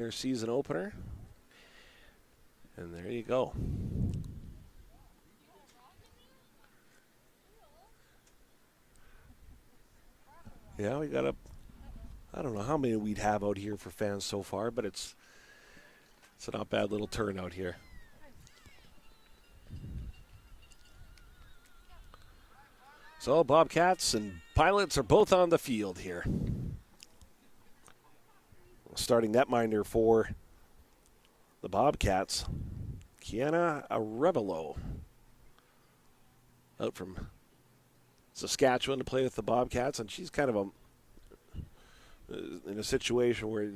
Their season opener. And there you go. Yeah, we got I don't know how many we'd have out here for fans so far, but it's a not bad little turnout here. So Bobcats and Pilots are both on the field here. Starting netminder for the Bobcats, Kiana Arevalo, out from Saskatchewan to play with the Bobcats, and she's kind of in a situation where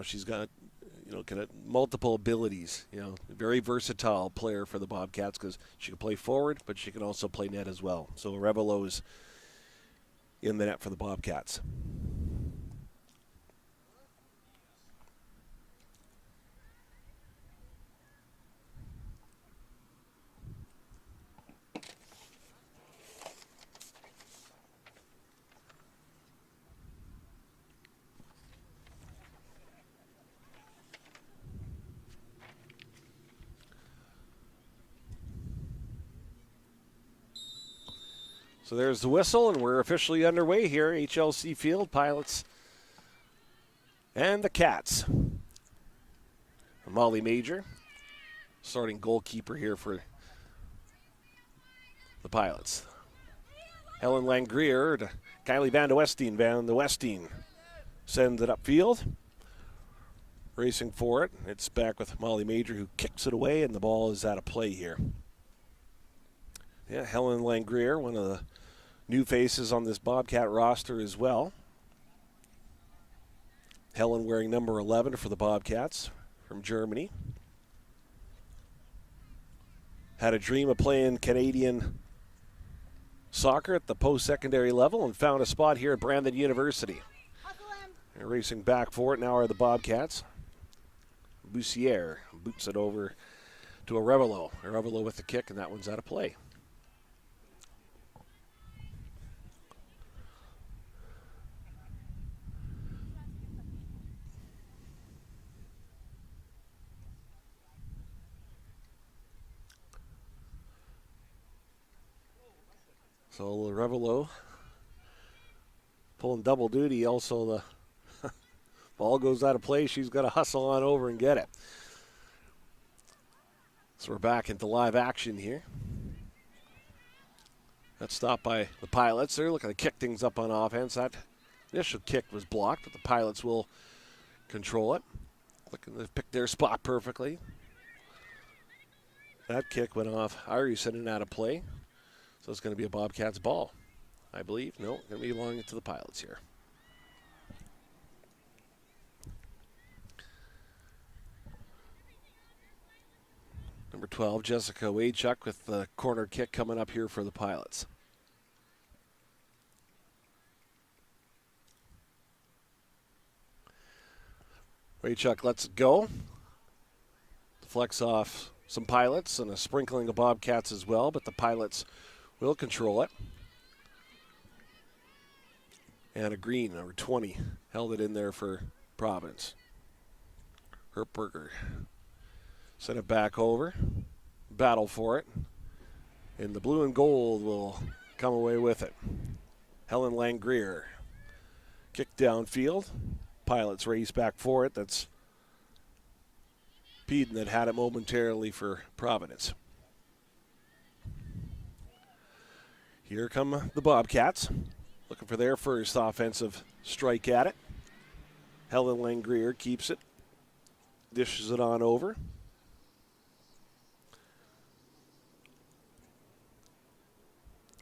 she's got kind of multiple abilities. Very versatile player for the Bobcats because she can play forward, but she can also play net as well. So Arevalo is in the net for the Bobcats. So there's the whistle, and we're officially underway here. HLC Field, Pilots, and the Cats. Molly Major, starting goalkeeper here for the Pilots. Helen Langrier to Kylie Van de Westeen. Van de Westeen sends it upfield. Racing for it. It's back with Molly Major, who kicks it away, and the ball is out of play here. Yeah, Helen Langrier, one of the new faces on this Bobcat roster as well. Helen wearing number 11 for the Bobcats from Germany. Had a dream of playing Canadian soccer at the post-secondary level and found a spot here at Brandon University. They're racing back for it now are the Bobcats. Boussier boots it over to Arevalo. Arevalo with the kick, and that one's out of play. So Arevalo pulling double duty. Also, the ball goes out of play. She's got to hustle on over and get it. So we're back into live action here. That's stopped by the Pilots. They're looking to kick things up on offense. That initial kick was blocked, but the Pilots will control it. Looking to pick their spot perfectly. That kick went off Irison and out of play. So it's going to be a Bobcats ball, I believe. No, going to be belonging to the Pilots here. Number 12, Jessica Wachuk with the corner kick coming up here for the Pilots. Wachuk lets it go. Deflects off some Pilots and a sprinkling of Bobcats as well, but the Pilots will control it. Anna Green, number 20, held it in there for Providence. Herberger sent it back over. Battle for it. And the blue and gold will come away with it. Helen Langrier. Kick downfield. Pilots race back for it. That's Peden that had it momentarily for Providence. Here come the Bobcats, looking for their first offensive strike at it. Helen Langrier keeps it, dishes it on over.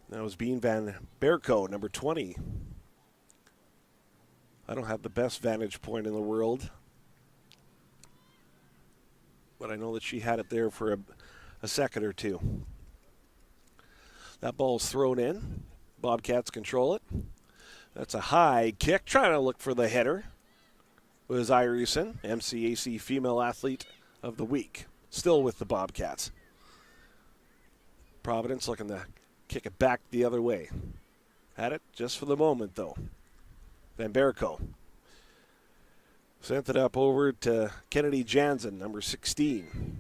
That was Bean Van Berko, number 20. I don't have the best vantage point in the world, but I know that she had it there for a second or two. That ball's thrown in. Bobcats control it. That's a high kick. Trying to look for the header was Irison, MCAC Female Athlete of the Week. Still with the Bobcats. Providence looking to kick it back the other way. Had it just for the moment, though. Van Berko Sent it up over to Kennedy Jansen, number 16.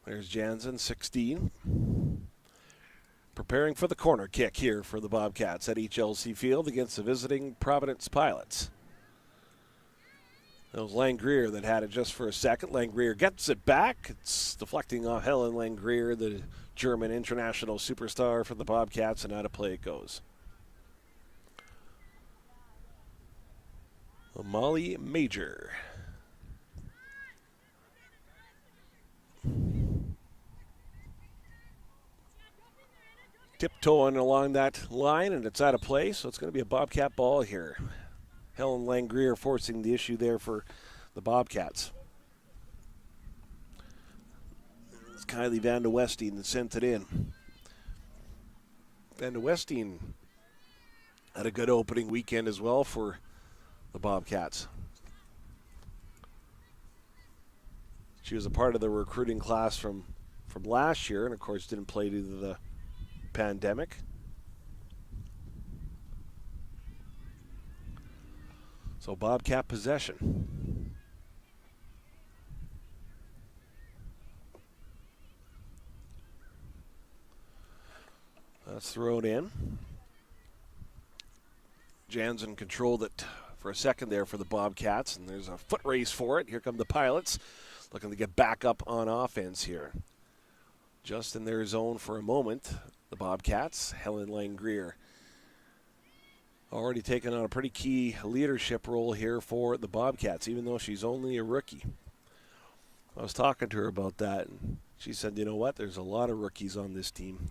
There's Jansen, 16. Preparing for the corner kick here for the Bobcats at HLC Field against the visiting Providence Pilots. That was Langrier that had it just for a second. Langrier gets it back. It's deflecting off Helen Langrier, the German international superstar for the Bobcats, and out of play it goes. Molly Major. Tiptoeing along that line, and it's out of play, so it's going to be a Bobcat ball here. Helen Langrier forcing the issue there for the Bobcats. It's Kylie Van de Westeen that sent it in. Van de Westeen had a good opening weekend as well for the Bobcats. She was a part of the recruiting class from last year, and of course didn't play due to the pandemic. So Bobcat possession. That's thrown in. Jansen controlled it for a second there for the Bobcats, and there's a foot race for it. Here come the Pilots, looking to get back up on offense here. Just in their zone for a moment, the Bobcats. Helen Langrier already taken on a pretty key leadership role here for the Bobcats, even though she's only a rookie. I was talking to her about that, and she said, you know what, there's a lot of rookies on this team.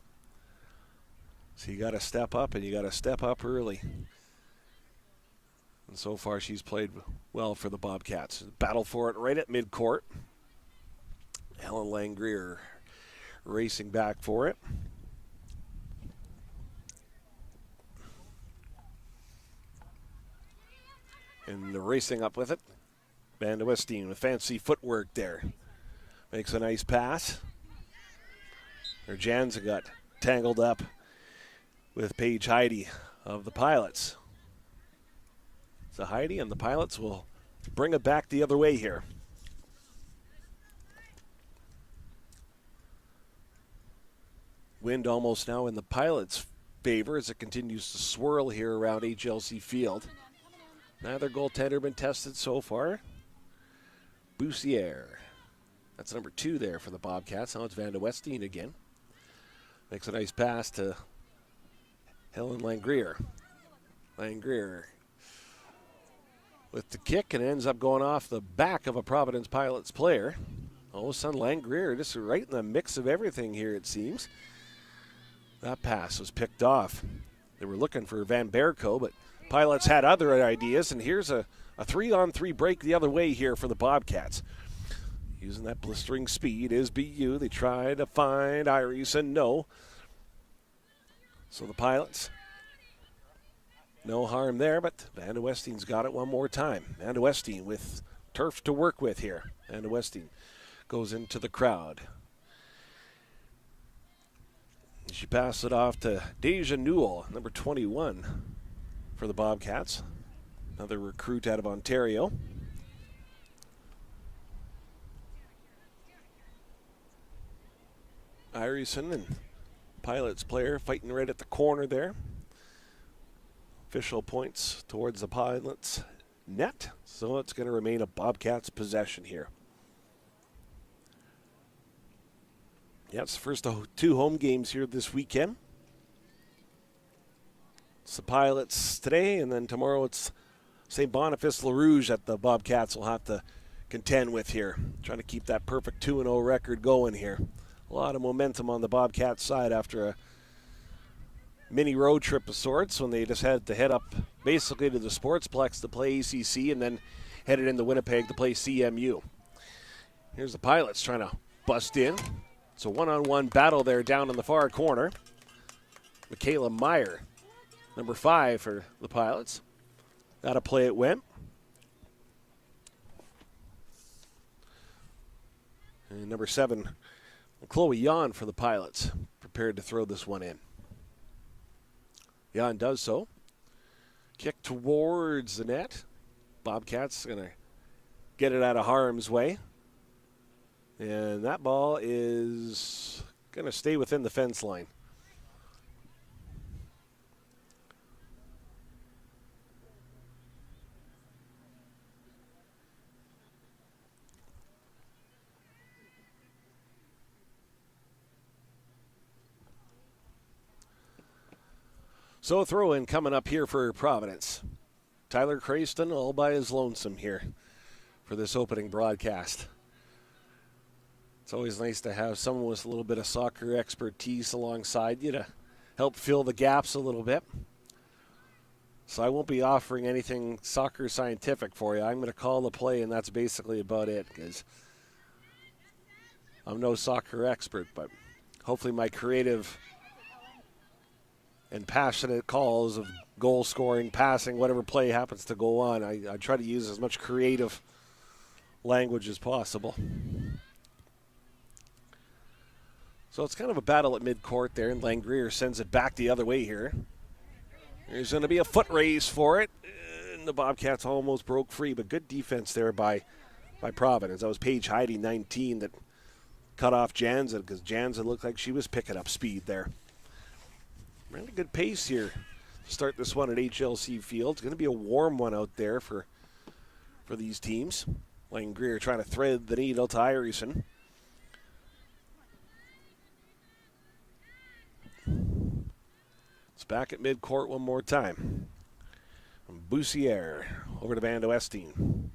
So you got to step up, and you got to step up early. And so far she's played well for the Bobcats. Battle for it right at midcourt. Helen Langrier racing back for it. And they're racing up with it. Van de Westeen with fancy footwork there. Makes a nice pass. Their Jansen got tangled up with Paige Heidi of the Pilots. So Heidi and the Pilots will bring it back the other way here. Wind almost now in the Pilots' favor as it continues to swirl here around HLC Field. Neither goaltender been tested so far. Boussier. That's number 2 there for the Bobcats. Now it's Van de Westeen again. Makes a nice pass to Helen Langrier. Langrier with the kick, and ends up going off the back of a Providence Pilots player. All of a sudden, Langrier just right in the mix of everything here, it seems. That pass was picked off. They were looking for Van Berko, but Pilots had other ideas, and here's a 3-on-3 break the other way here for the Bobcats. Using that blistering speed is BU. They try to find Iris, and no. So the Pilots, no harm there, but Van de Westeen's got it one more time. Van de Westeen with turf to work with here. Van de Westeen goes into the crowd. She passed it off to Deja Newell, number 21 for the Bobcats. Another recruit out of Ontario. Irison and Pilots player fighting right at the corner there. Official points towards the Pilots net, so it's going to remain a Bobcats possession here. Yeah, it's the first of 2 home games here this weekend. It's the Pilots today, and then tomorrow it's St. Boniface La Rouge that the Bobcats will have to contend with here. Trying to keep that perfect 2-0 record going here. A lot of momentum on the Bobcats side after a mini road trip of sorts when they just had to head up basically to the Sportsplex to play ACC and then headed into Winnipeg to play CMU. Here's the Pilots trying to bust in. It's a one-on-one battle there down in the far corner. Michaela Meyer, number 5 for the Pilots. Out of play it went. And number 7, Chloe Yan for the Pilots, prepared to throw this one in. Yan does so. Kick towards the net. Bobcats going to get it out of harm's way. And that ball is going to stay within the fence line. So a throw-in coming up here for Providence. Tyler Crayston all by his lonesome here for this opening broadcast. It's always nice to have someone with a little bit of soccer expertise alongside you to help fill the gaps a little bit. So I won't be offering anything soccer scientific for you. I'm going to call the play, and that's basically about it, because I'm no soccer expert, but hopefully my creative and passionate calls of goal scoring, passing, whatever play happens to go on, I try to use as much creative language as possible. So it's kind of a battle at midcourt there, and Langrier sends it back the other way here. There's going to be a foot race for it, and the Bobcats almost broke free, but good defense there by Providence. That was Paige Heidi, 19, that cut off Jansen, because Jansen looked like she was picking up speed there. Really good pace here to start this one at HLC Field. It's going to be a warm one out there for these teams. Langrier trying to thread the needle to Ireson. It's back at midcourt one more time. From Boussier over to Van de Westeen.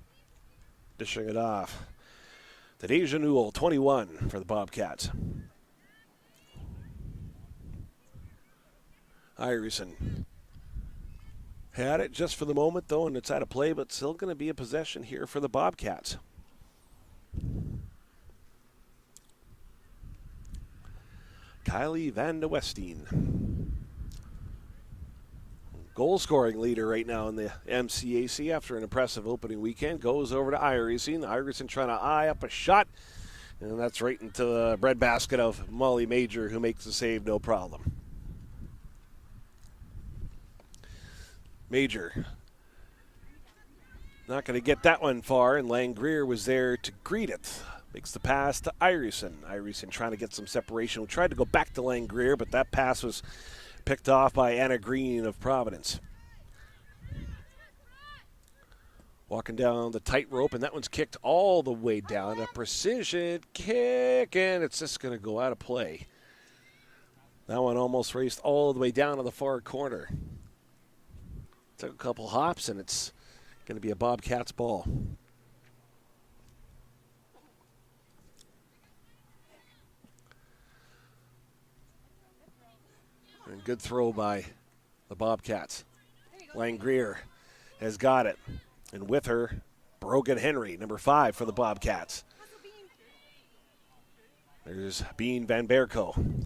Dishing it off to Deja Newell, 21 for the Bobcats. Ireson had it just for the moment, though, and it's out of play, but still going to be a possession here for the Bobcats. Kylie Van de Westeen, goal-scoring leader right now in the MCAC after an impressive opening weekend, goes over to Ireson. Ireson trying to eye up a shot, and that's right into the breadbasket of Molly Major, who makes the save no problem. Major not going to get that one far, and Langrier was there to greet it. Makes the pass to Ireson. Ireson trying to get some separation. We tried to go back to Langrier, but that pass was picked off by Anna Green of Providence. Walking down the tightrope, and that one's kicked all the way down. A precision kick, and it's just going to go out of play. That one almost raced all the way down to the far corner. Took a couple hops, and it's going to be a Bobcats ball. And good throw by the Bobcats. Langrier has got it. And with her, Brogan Henry, number 5 for the Bobcats. There's Bean Van Berko.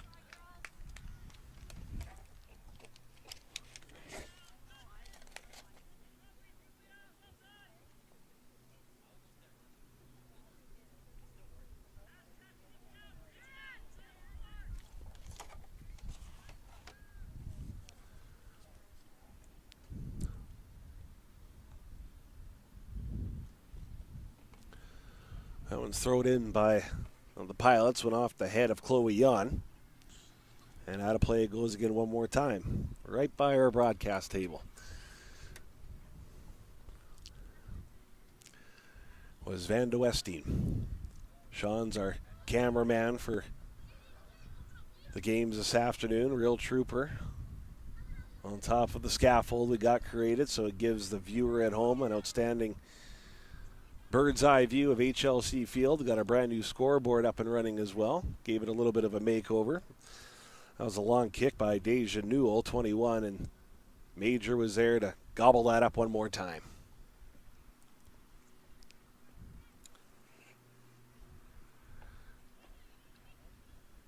That one's thrown in by the Pilots, went off the head of Chloe Yan. And out of play it goes again one more time, right by our broadcast table. Was Van de Westeen. Sean's our cameraman for the games this afternoon, real trooper. On top of the scaffold we got created, so it gives the viewer at home an outstanding bird's eye view of HLC Field. Got a brand new scoreboard up and running as well. Gave it a little bit of a makeover. That was a long kick by Deja Newell, 21, and Major was there to gobble that up one more time.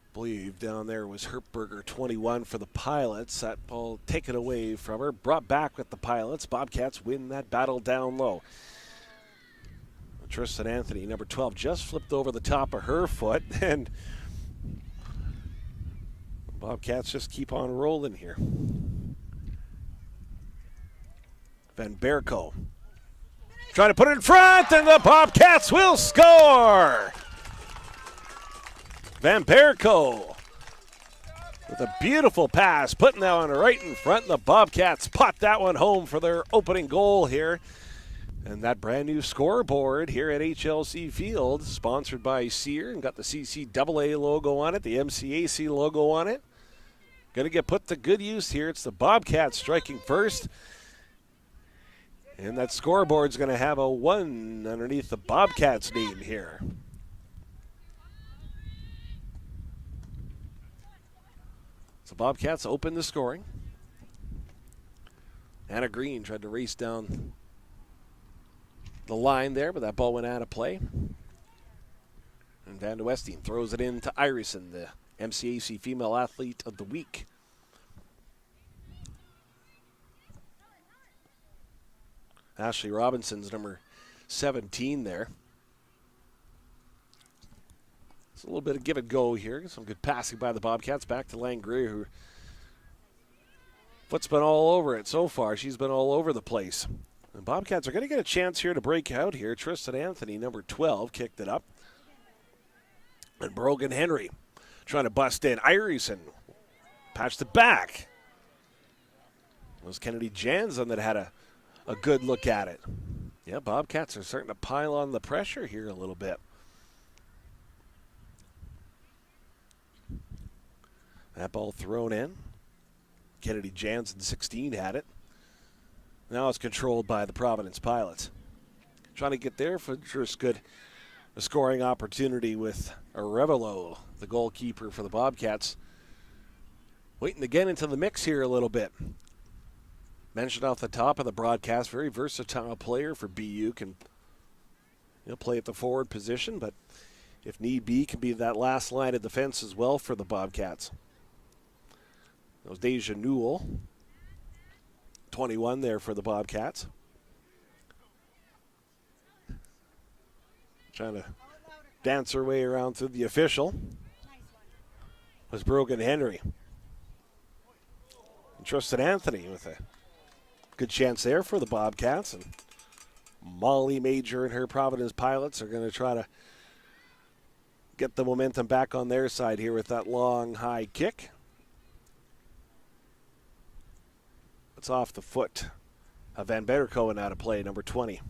I believe down there was Hertberger, 21 for the Pilots. That ball taken away from her, brought back with the Pilots. Bobcats win that battle down low. Tristan Anthony, number 12, just flipped over the top of her foot, and Bobcats just keep on rolling here. Van Berko trying to put it in front, and the Bobcats will score! Van Berko with a beautiful pass, putting that one right in front. The Bobcats pot that one home for their opening goal here. And that brand new scoreboard here at HLC Field, sponsored by Sear, and got the CCAA logo on it, the MCAC logo on it. Going to get put to good use here. It's the Bobcats striking first. And that scoreboard's going to have a 1 underneath the Bobcats name here. So Bobcats open the scoring. Anna Green tried to race down the line there, but that ball went out of play. And Van de Westing throws it in to Irison, the MCAC Female Athlete of the Week. Ashley Robinson's number 17 there. It's a little bit of give and go here. Some good passing by the Bobcats. Back to Langrier, who foot's been all over it so far. She's been all over the place. The Bobcats are going to get a chance here to break out here. Tristan Anthony, number 12, kicked it up. And Brogan Henry trying to bust in. Irison patched it back. It was Kennedy Jansen that had a good look at it. Yeah, Bobcats are starting to pile on the pressure here a little bit. That ball thrown in. Kennedy Jansen, 16, had it. Now it's controlled by the Providence Pilots. Trying to get there for just good a scoring opportunity with Arevalo, the goalkeeper for the Bobcats. Waiting to get into the mix here a little bit. Mentioned off the top of the broadcast, very versatile player for BU. Can play at the forward position, but if need be, can be that last line of defense as well for the Bobcats. That was Deja Newell. 21 there for the Bobcats. Trying to dance her way around through the official was Brogan Henry. And Tristan Anthony with a good chance there for the Bobcats. And Molly Major and her Providence Pilots are going to try to get the momentum back on their side here with that long, high kick. It's off the foot of Van Berko and out of play, number 20.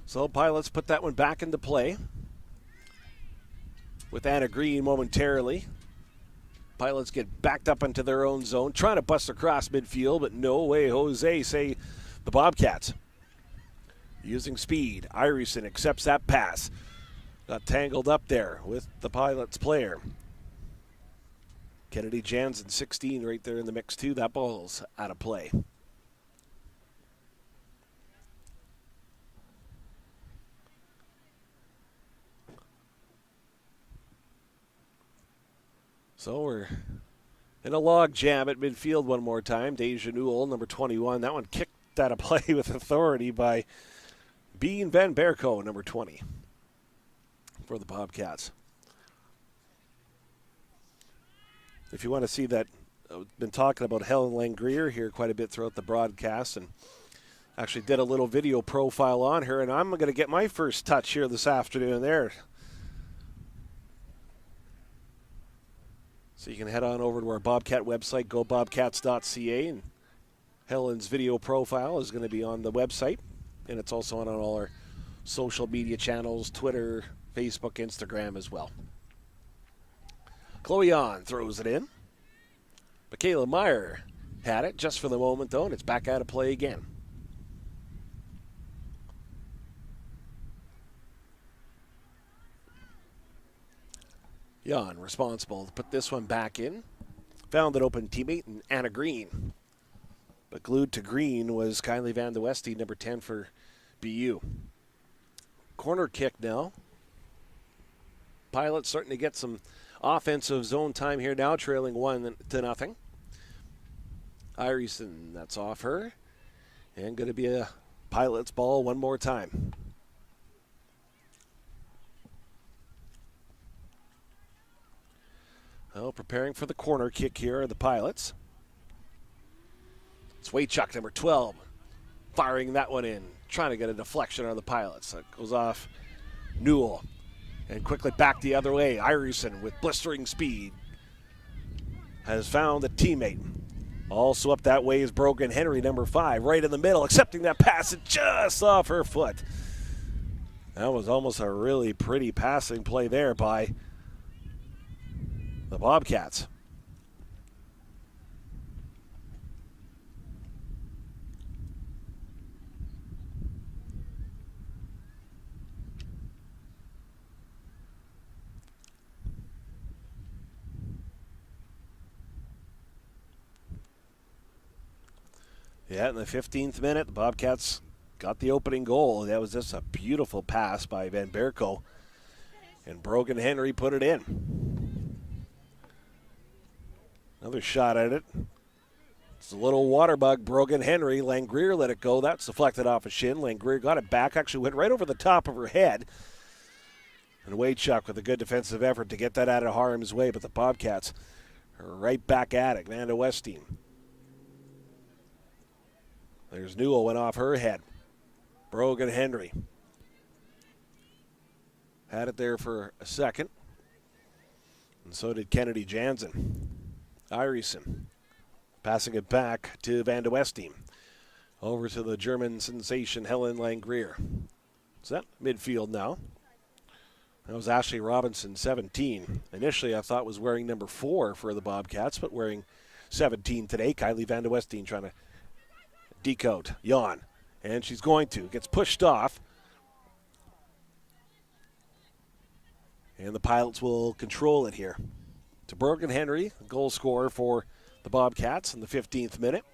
So Pilots put that one back into play with Anna Green momentarily. Pilots get backed up into their own zone, trying to bust across midfield, but no way, Jose, say the Bobcats. Using speed, Irison accepts that pass. Got tangled up there with the Pilots player. Kennedy Jansen, 16, right there in the mix too. That ball's out of play. So we're in a log jam at midfield one more time. Deja Newell, number 21. That one kicked out of play with authority by Bean Van Berko, number 20, for the Bobcats. If you want to see that, I've been talking about Helen Langrier here quite a bit throughout the broadcast, and actually did a little video profile on her, and I'm going to get my first touch here this afternoon there. So you can head on over to our Bobcat website, gobobcats.ca, and Helen's video profile is going to be on the website, and it's also on all our social media channels, Twitter, Facebook, Instagram as well. Chloe On throws it in. Michaela Meyer had it just for the moment, though, and it's back out of play again. Jan responsible to put this one back in. Found an open teammate in Anna Green. But glued to green was Kylie Van de Westie, number 10 for BU. Corner kick now. Pilots starting to get some offensive zone time here now, trailing 1-0. Irison, that's off her. And going to be a Pilots ball one more time. Well, preparing for the corner kick here are the Pilots. Swaychuk, number 12, firing that one in, trying to get a deflection on the Pilots. That goes off Newell. And quickly back the other way. Irison with blistering speed has found a teammate. Also up that way is Brogan Henry, number 5, right in the middle, accepting that pass just off her foot. That was almost a really pretty passing play there by the Bobcats. Yeah, in the 15th minute, the Bobcats got the opening goal. That was just a beautiful pass by Van Berko. And Brogan Henry put it in. Another shot at it. It's a little water bug. Brogan Henry. Langrier let it go. That's deflected off a shin. Langrier got it back. Actually went right over the top of her head. And Waychuk with a good defensive effort to get that out of harm's way. But the Bobcats are right back at it. Van de Westie. There's Newell, went off her head. Brogan Henry had it there for a second. And so did Kennedy Jansen. Irison passing it back to Van de Westie. Over to the German sensation, Helen Langrier. So that midfield now. That was Ashley Robinson, 17. Initially, I thought was wearing number 4 for the Bobcats, but wearing 17 today. Kylie Van de Westie trying to decode, yawn, and she's going to. Gets pushed off. And the Pilots will control it here. To Brogan Henry, goal scorer for the Bobcats in the 15th minute.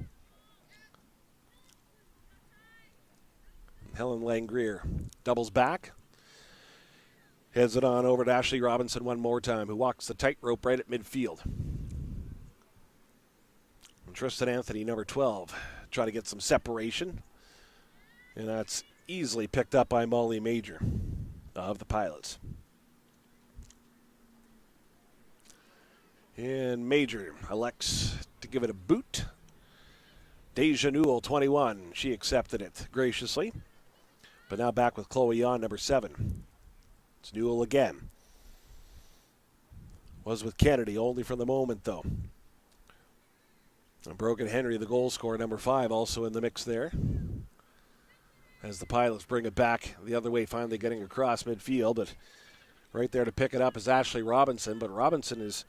Helen Langrier doubles back. Heads it on over to Ashley Robinson one more time, who walks the tightrope right at midfield. And Tristan Anthony, number 12. Try to get some separation. And that's easily picked up by Molly Major of the Pilots. And Major elects to give it a boot. Deja Newell, 21. She accepted it graciously. But now back with Chloe Yon, number 7. It's Newell again. Was with Kennedy, only for the moment, though. And Brogan Henry, the goal scorer, number 5, also in the mix there. As the Pilots bring it back the other way, finally getting across midfield. But right there to pick it up is Ashley Robinson. But Robinson has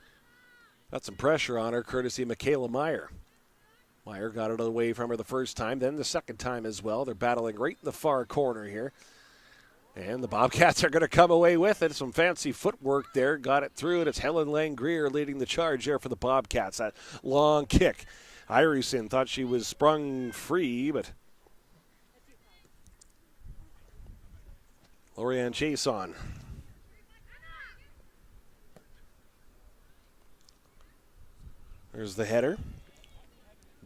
got some pressure on her, courtesy of Michaela Meyer. Meyer got it away from her the first time, then the second time as well. They're battling right in the far corner here. And the Bobcats are going to come away with it. Some fancy footwork there. Got it through, and it's Helen Langrier leading the charge there for the Bobcats. That long kick. Irison thought she was sprung free, but Lorianne Chason. There's the header.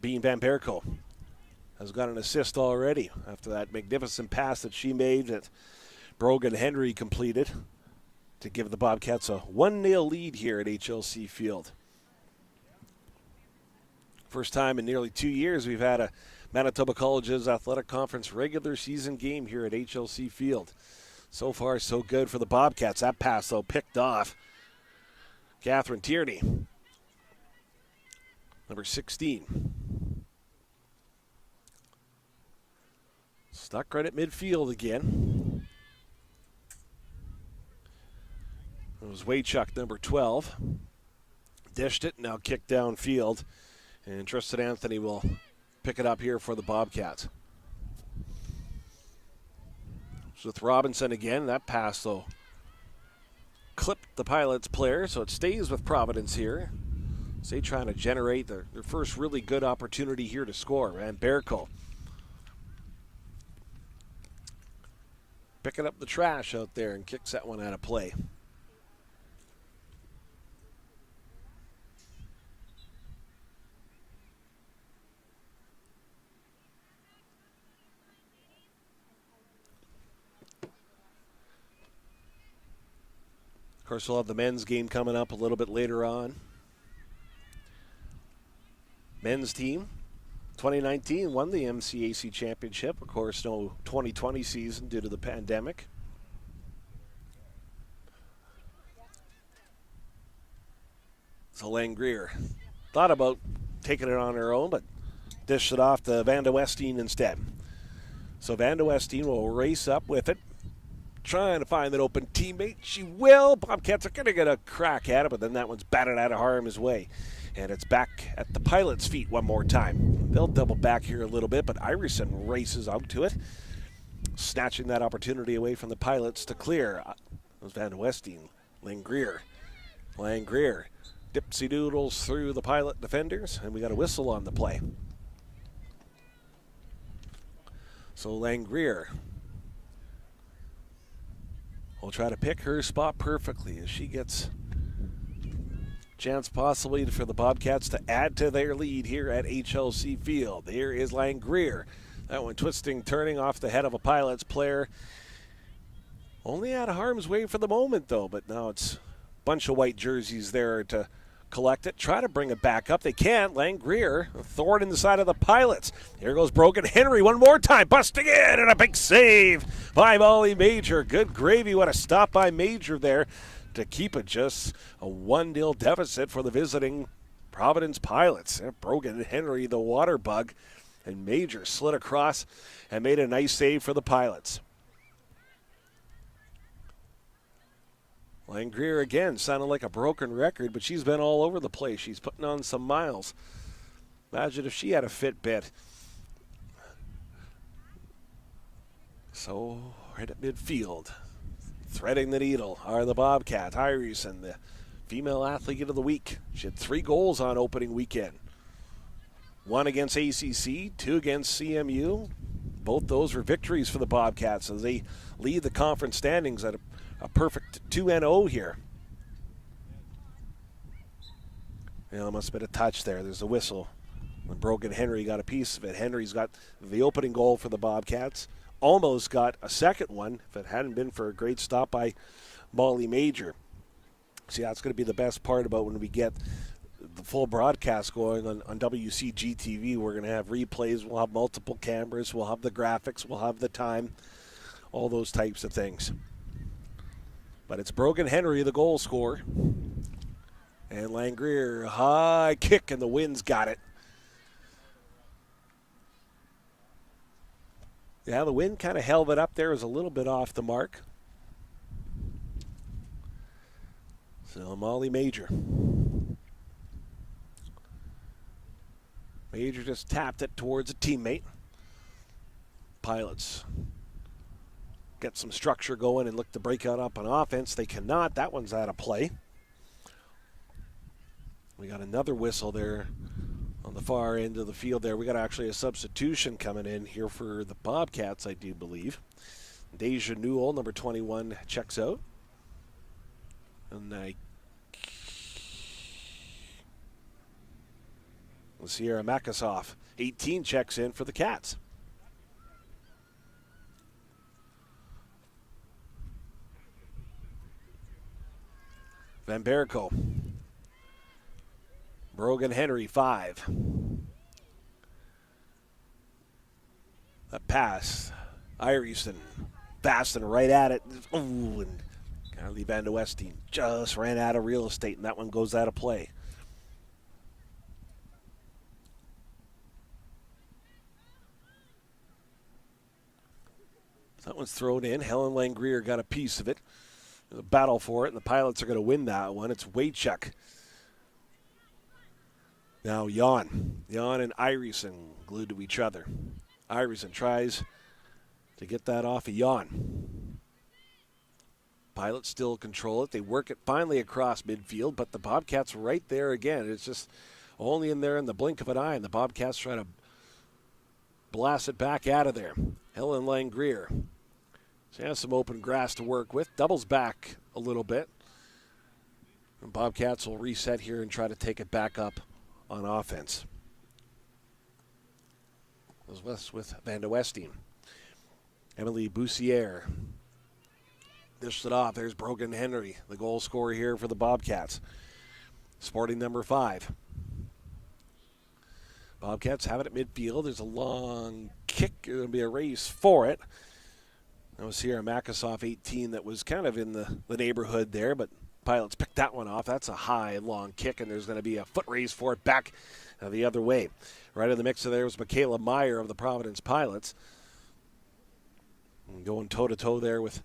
Bean Van Berko has got an assist already after that magnificent pass that she made that Brogan Henry completed to give the Bobcats a 1-0 lead here at HLC Field. First time in nearly 2 years we've had a Manitoba Colleges Athletic Conference regular season game here at HLC Field. So far, so good for the Bobcats. That pass, though, picked off Catherine Tierney, number 16. Stuck right at midfield again. It was Waychuk, number 12. Dished it, now kicked downfield. And Tristan Anthony will pick it up here for the Bobcats. So with Robinson again, that pass, though, clipped the Pilots player, so it stays with Providence here. So they trying to generate their first really good opportunity here to score. And Berko picking up the trash out there and kicks that one out of play. Of course, we'll have the men's game coming up a little bit later on. Men's team, 2019, won the MCAC championship. Of course, no 2020 season due to the pandemic. So Langrier thought about taking it on her own, but dished it off to Van de Westine instead. So Van de Westine will race up with it, trying to find that open teammate. She will. Bobcats are going to get a crack at it, but then that one's batted out of harm's way. And it's back at the Pilots' feet one more time. They'll double back here a little bit, but Iverson races out to it, snatching that opportunity away from the Pilots to clear. It was Van de Westine. Langrier. Dipsy doodles through the Pilot defenders, and we got a whistle on the play. So Langrier will try to pick her spot perfectly as she gets chance possibly for the Bobcats to add to their lead here at HLC Field. Here is Langrier. That one twisting, turning off the head of a Pilots player. Only out of harm's way for the moment, though, but now it's a bunch of white jerseys there to collect it. Try to bring it back up. They can't. Langrier, a thorn in the side of the Pilots. Here goes Brogan Henry one more time, busting in, and a big save by Molly Major. Good gravy. What a stop by Major there to keep it just a 1-0 deficit for the visiting Providence Pilots. Brogan Henry, the water bug, and Major slid across and made a nice save for the Pilots. Langrier again sounded like a broken record, but she's been all over the place. She's putting on some miles. Imagine if she had a Fitbit. So, right at midfield, threading the needle are the Bobcats. Iverson, the female athlete of the week. She had 3 goals on opening weekend. 1 against ACC, 2 against CMU. Both those were victories for the Bobcats as they lead the conference standings at a perfect 2-0 here. Yeah, there must have been a touch there. There's a whistle when Brogan Henry got a piece of it. Henry's got the opening goal for the Bobcats. Almost got a second one if it hadn't been for a great stop by Molly Major. See, that's going to be the best part about when we get the full broadcast going on WCG TV. We're going to have replays. We'll have multiple cameras. We'll have the graphics. We'll have the time. All those types of things. But it's Brogan Henry, the goal scorer. And Langrier, high kick, and the wind's got it. Yeah, the wind kind of held it up there. It was a little bit off the mark. So Molly Major. Major just tapped it towards a teammate. Pilots get some structure going and look to break out up on offense. They cannot. That one's out of play. We got another whistle there on the far end of the field there. We got actually a substitution coming in here for the Bobcats, I do believe. Deja Newell, number 21, checks out. And Sierra Makasoff, 18, checks in for the Cats. Van Berko. Brogan Henry, 5. That pass. Iverson, fast and right at it. Ooh, and Carly Van de Westine just ran out of real estate, and that one goes out of play. That one's thrown in. Helen Langrier got a piece of it. There's a battle for it, and the Pilots are going to win that one. It's Waychuk. Now Jan and Iverson glued to each other. Iverson tries to get that off of Jan. Pilots still control it. They work it finally across midfield, but the Bobcats right there again. It's just only in there in the blink of an eye, and the Bobcats try to blast it back out of there. Helen Langrier. She has some open grass to work with. Doubles back a little bit. And Bobcats will reset here and try to take it back up on offense. As West with Van de Westing. Emily Boussiere. Dished it off. There's Brogan Henry, the goal scorer here for the Bobcats. Sporting number 5. Bobcats have it at midfield. There's a long kick. It's going to be a race for it. That was Sierra Makasoff, 18, that was kind of in the neighborhood there, but Pilots picked that one off. That's a high, long kick, and there's going to be a foot race for it back the other way. Right in the mix of there was Michaela Meyer of the Providence Pilots. And going toe-to-toe there with,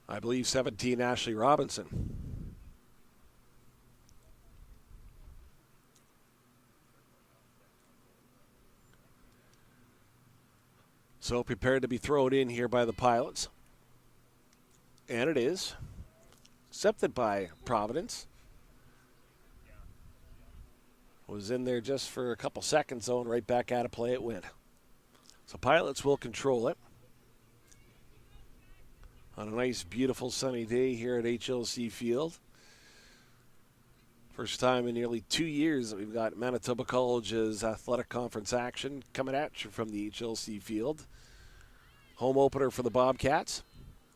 I believe, 17, Ashley Robinson. So prepared to be thrown in here by the Pilots. And it is. Accepted by Providence. Was in there just for a couple seconds, though, and right back out of play it went. So Pilots will control it. On a nice, beautiful, sunny day here at HLC Field. First time in nearly 2 years that we've got Manitoba College's Athletic Conference action coming at you from the HLC Field. Home opener for the Bobcats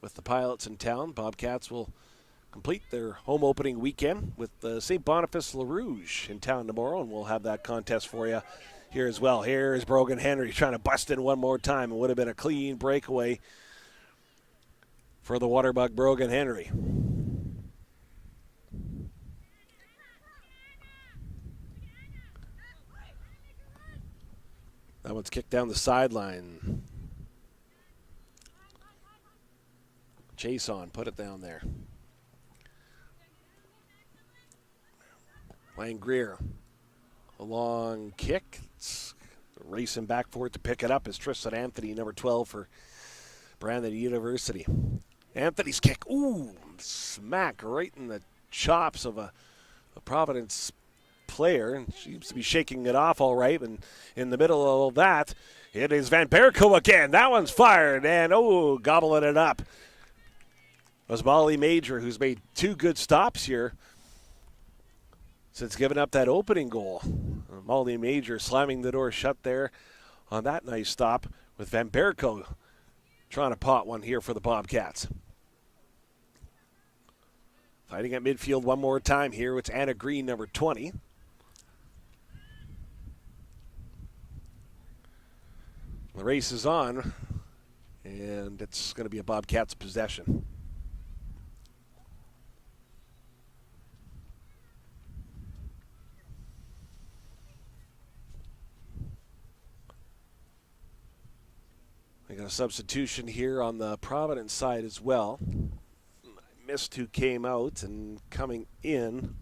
with the Pilots in town. Bobcats will complete their home opening weekend with St. Boniface Le Rouge in town tomorrow, and we'll have that contest for you here as well. Here's Brogan Henry trying to bust in one more time. It would have been a clean breakaway for the Waterbug Brogan Henry. That one's kicked down the sideline. Chase on, put it down there. Langrier, a long kick. It's racing back for it to pick it up is Tristan Anthony, number 12 for Brandon University. Anthony's kick, ooh, smack right in the chops of a Providence player, and seems to be shaking it off all right. And in the middle of that, it is Van Berko again. That one's fired, and gobbling it up. It was Molly Major, who's made 2 good stops here since giving up that opening goal. Molly Major slamming the door shut there on that nice stop with Van Berko trying to pot one here for the Bobcats. Fighting at midfield one more time here. It's Anna Green, number 20. The race is on, and it's going to be a Bobcats possession. We got a substitution here on the Providence side as well. I missed who came out, and coming in,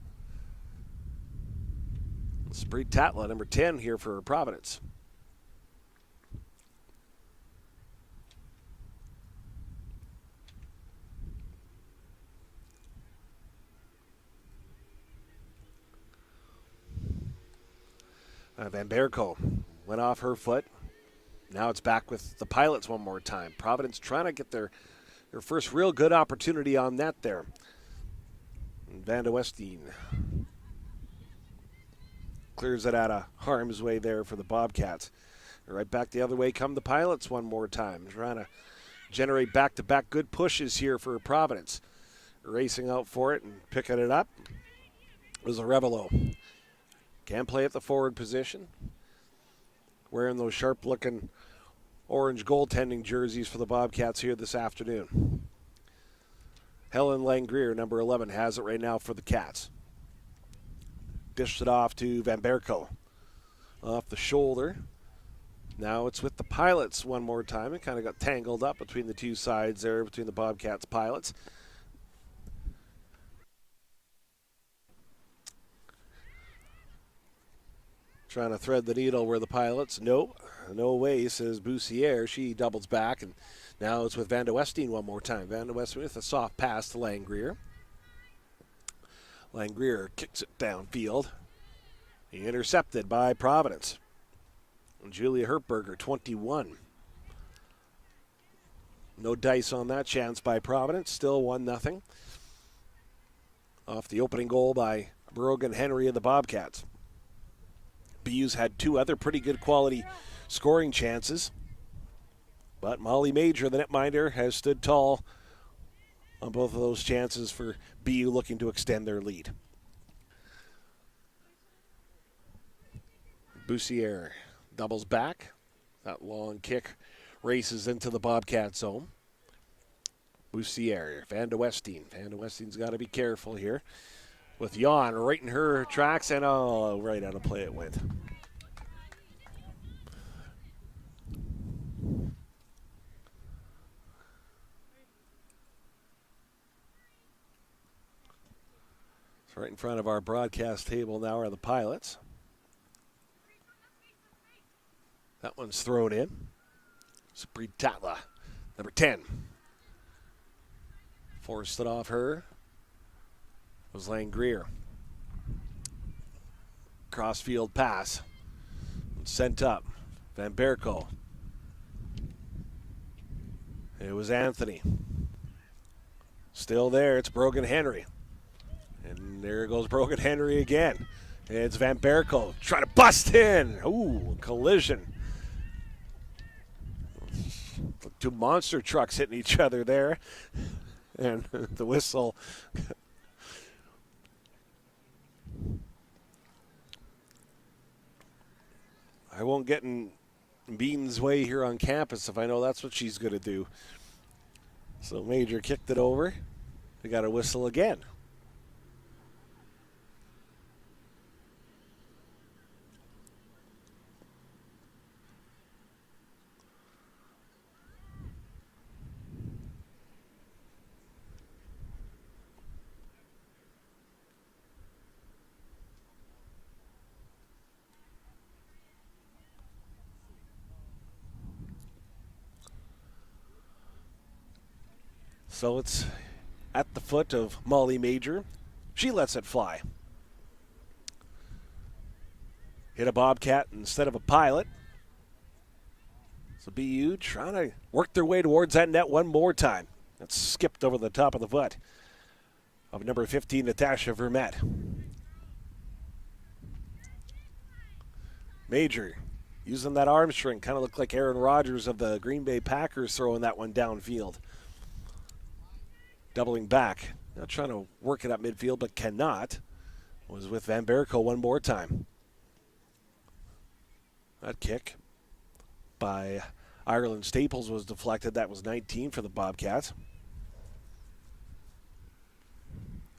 it's Bree Tatla, number 10 here for Providence. Van Berko went off her foot. Now it's back with the Pilots one more time. Providence trying to get their first real good opportunity on net there. And Van de Westing clears it out of harm's way there for the Bobcats. Right back the other way come the Pilots one more time. Trying to generate back-to-back good pushes here for Providence. Racing out for it and picking it up was a Revelo. Can play at the forward position. Wearing those sharp-looking orange goaltending jerseys for the Bobcats here this afternoon. Helen Langrier, number 11, has it right now for the Cats. Dished it off to Van Berko. Off the shoulder. Now it's with the Pilots one more time. It kind of got tangled up between the two sides there, between the Bobcats Pilots. Trying to thread the needle where the Pilots. No way, says Bussiere. She doubles back, and now it's with Van de Westien one more time. Van de Westien with a soft pass to Langrier. Langrier kicks it downfield. He intercepted by Providence. And Julia Hertberger, 21. No dice on that chance by Providence. Still 1-0. Off the opening goal by Brogan Henry of the Bobcats. BU's had two other pretty good quality scoring chances. But Molly Major, the netminder, has stood tall on both of those chances for BU looking to extend their lead. Bussiere doubles back. That long kick races into the Bobcat zone. Bussiere, Van de Westien. Van de Westien's got to be careful here. With Jan right in her tracks, and right out of play it went. So right in front of our broadcast table now are the Pilots. That one's thrown in. Spritala, number 10. Forced it off her. Was Langrier. Crossfield pass. Sent up. Van Berko. It was Anthony. Still there. It's Brogan Henry. And there goes Brogan Henry again. It's Van Berko trying to bust in. Ooh, collision. Two monster trucks hitting each other there. And the whistle. I won't get in Beaton's way here on campus if I know that's what she's going to do. So Major kicked it over. We got a whistle again. So it's at the foot of Molly Major. She lets it fly. Hit a Bobcat instead of a Pilot. So BU trying to work their way towards that net one more time. That's skipped over the top of the foot of number 15, Natasha Vermette. Major using that arm string. Kind of looked like Aaron Rodgers of the Green Bay Packers throwing that one downfield. Doubling back. Now trying to work it up midfield, but cannot. Was with Van Berko one more time. That kick by Ireland Staples was deflected. That was 19 for the Bobcats.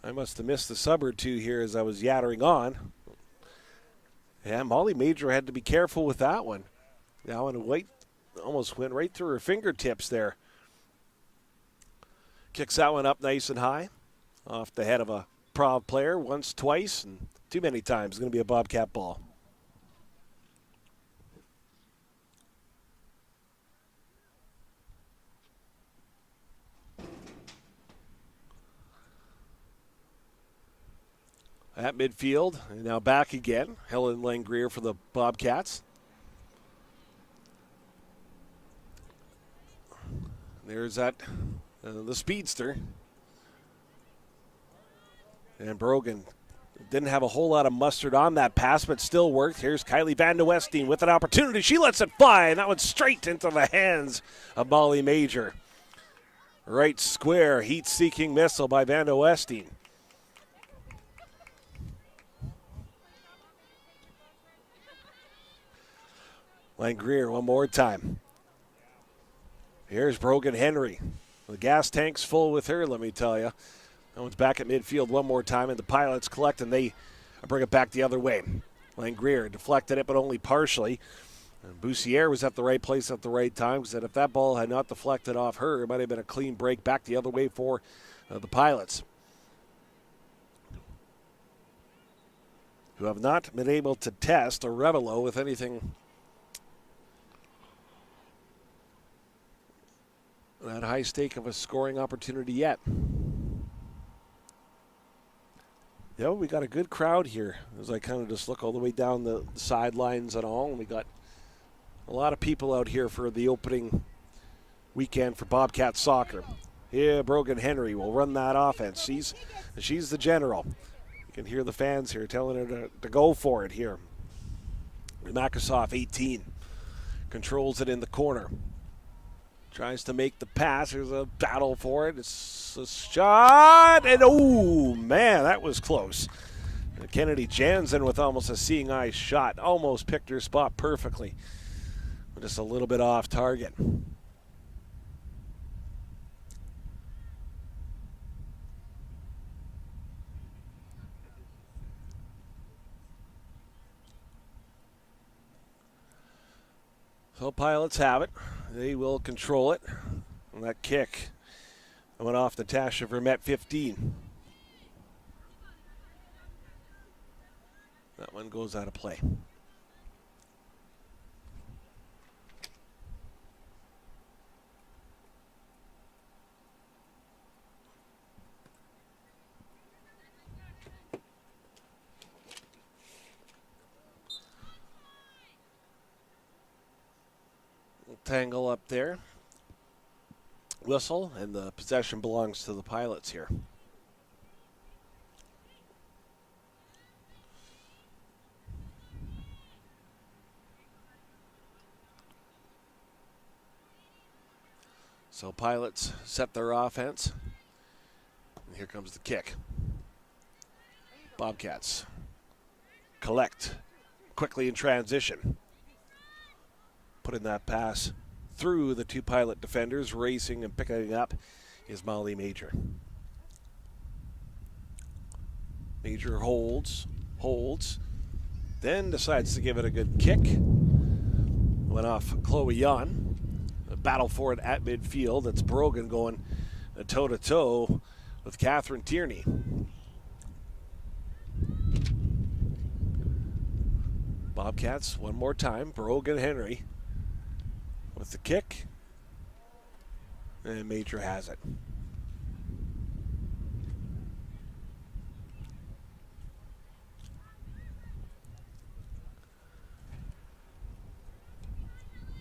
I must have missed the sub or two here as I was yattering on. Yeah, Molly Major had to be careful with that one. That one almost went right through her fingertips there. Kicks that one up nice and high. Off the head of a Prov player once, twice, and too many times. It's going to be a Bobcat ball. At midfield, and now back again. Helen Langrier for the Bobcats. There's that, the speedster. And Brogan didn't have a whole lot of mustard on that pass, but still worked. Here's Kylie Van de Westien with an opportunity. She lets it fly, and that one's straight into the hands of Molly Major. Right square, heat-seeking missile by Van de Westien. Langrier one more time. Here's Brogan Henry. The gas tank's full with her, let me tell you. That one's back at midfield one more time, and the Pilots collect, and they bring it back the other way. Langrier deflected it, but only partially. And Bussiere was at the right place at the right time, because if that ball had not deflected off her, it might have been a clean break back the other way for the Pilots. who have not been able to test Arevalo with anything that high stake of a scoring opportunity yet. Yeah, we got a good crowd here as I kind of just look all the way down the sidelines and all. And we got a lot of people out here for the opening weekend for Bobcat soccer. Here, Brogan Henry will run that offense. She's the general. You can hear the fans here telling her to go for it here. Makasoff, 18, controls it in the corner. Tries to make the pass. There's a battle for it. It's a shot, and oh man, that was close. Kennedy Jansen with almost a seeing eye shot. Almost picked her spot perfectly. Just a little bit off target. So Pilots have it. They will control it. And that kick went off Natasha Vermette, 15. That one goes out of play. Tangle up there. Whistle, and the possession belongs to the Pilots here. So Pilots set their offense. And here comes the kick. Bobcats collect quickly in transition. Putting that pass through the two Pilot defenders, racing and picking up is Molly Major. Major holds, then decides to give it a good kick. Went off Chloe Yon. A battle for it at midfield. It's Brogan going toe-to-toe with Catherine Tierney. Bobcats one more time. Brogan Henry with the kick, and Major has it.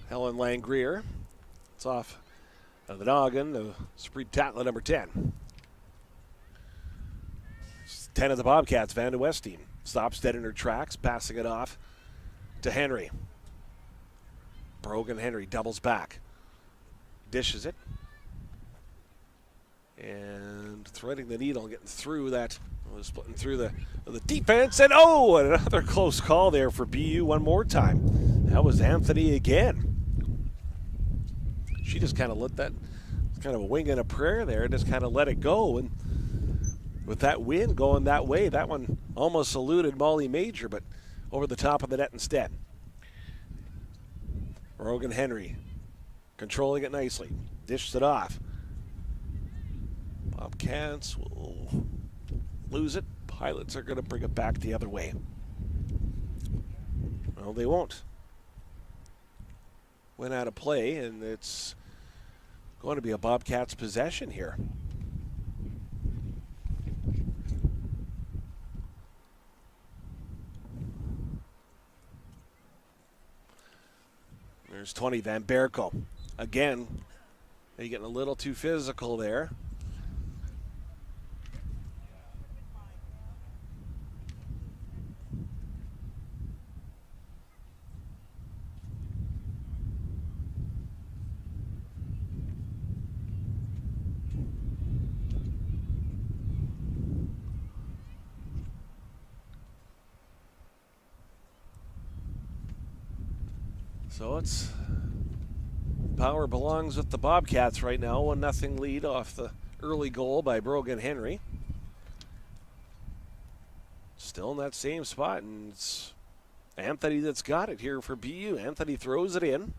Helen Langrier. It's off of the noggin, the Spree Tatla, number 10. 10 of the Bobcats, Vanda Westeen. Stops dead in her tracks, passing it off to Henry. Brogan Henry doubles back. Dishes it. And threading the needle, getting through that. Splitting through the defense. And oh, another close call there for BU one more time. That was Anthony again. She just kind of let that, kind of a wing and a prayer there, just kind of let it go. And with that wind going that way, that one almost eluded Molly Major, but over the top of the net instead. Brogan Henry controlling it nicely. Dishes it off. Bobcats will lose it. Pilots are going to bring it back the other way. Well, they won't. Went out of play, and it's going to be a Bobcats possession here. There's 20, Van Berkel. Again, they're getting a little too physical there. So it's power belongs with the Bobcats right now. 1-0 lead off the early goal by Brogan Henry. Still in that same spot, and it's Anthony that's got it here for BU. Anthony throws it in.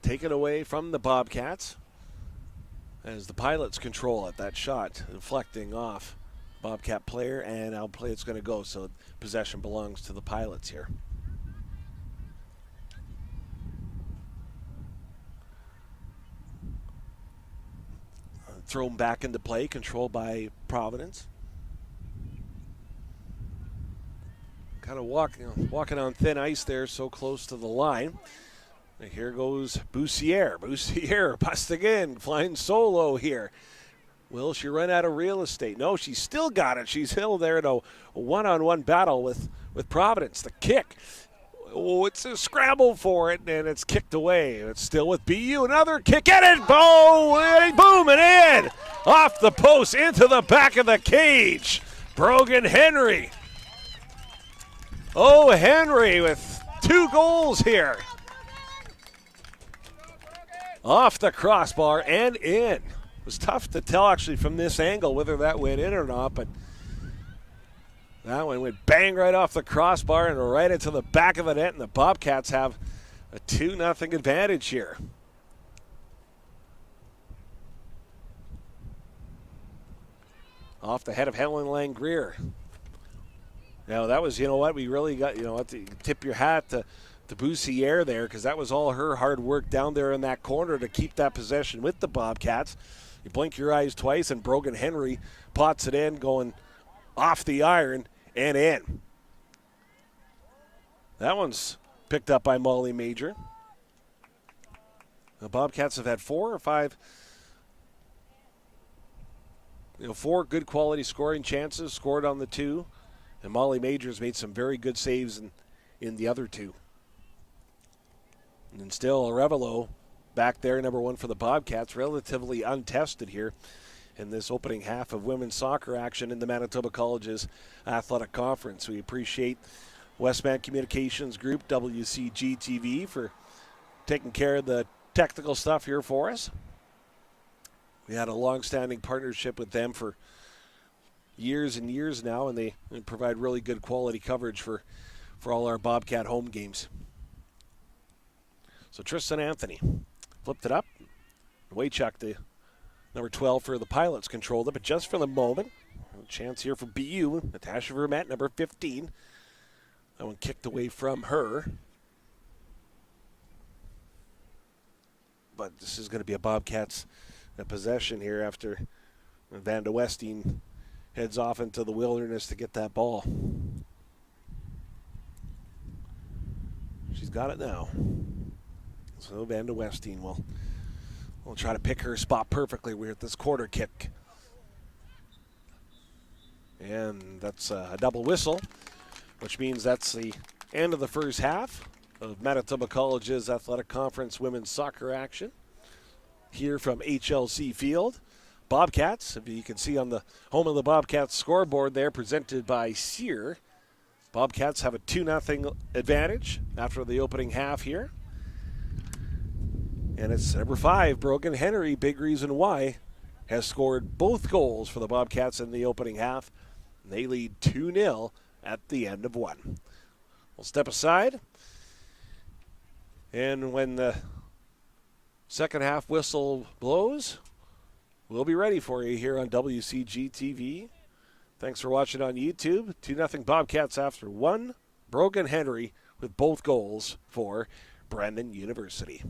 Taken away from the Bobcats as the Pilots control it. That shot deflecting off Bobcat player, and how play it's going to go. So possession belongs to the Pilots here. Thrown back into play, controlled by Providence. Kind of walking on thin ice there, so close to the line. And here goes Boussier. Boussier busting in, flying solo here. Will she run out of real estate? No, she's still got it. She's still there in a one-on-one battle with Providence. The kick. Oh, it's a scramble for it, and it's kicked away. It's still with BU. Another kick at it. Boom, and in. Off the post, into the back of the cage. Brogan Henry. Oh, Henry with 2 goals here. Off the crossbar and in. It was tough to tell actually from this angle whether that went in or not, but that one went bang right off the crossbar and right into the back of the net, and the Bobcats have a 2-0 advantage here. Off the head of Helen Langrier. Now that was, we really got, to tip your hat to Boussier there, because that was all her hard work down there in that corner to keep that possession with the Bobcats. You blink your eyes twice, and Brogan Henry pots it in, going off the iron and in. That one's picked up by Molly Major. The Bobcats have had 4 or 5, 4 good quality scoring chances, scored on the 2, and Molly Major's made some very good saves in the other 2. And still Arevalo back there, number 1 for the Bobcats, relatively untested here in this opening half of women's soccer action in the Manitoba Colleges Athletic Conference. We appreciate Westman Communications Group, WCG-TV, for taking care of the technical stuff here for us. We had a long-standing partnership with them for years and years now, and they provide really good quality coverage for all our Bobcat home games. So Tristan Anthony flipped it up. Waychuk, the number 12 for the Pilots, controlled it, but just for the moment. A chance here for BU. Natasha Vermette, number 15. That one kicked away from her. But this is going to be a Bobcats possession here after Vanda Westing heads off into the wilderness to get that ball. She's got it now. So Vanda Westing will try to pick her spot perfectly. We're at this quarter kick. And that's a double whistle, which means that's the end of the first half of Manitoba College's Athletic Conference women's soccer action here from HLC Field. Bobcats, if you can see on the home of the Bobcats scoreboard there, presented by Sear. Bobcats have a 2-0 advantage after the opening half here. And it's number 5, Brogan Henry, big reason why, has scored both goals for the Bobcats in the opening half. They lead 2-0 at the end of 1. We'll step aside. And when the second half whistle blows, we'll be ready for you here on WCG-TV. Thanks for watching on YouTube. 2-0 Bobcats after 1. Brogan Henry with both goals for Brandon University.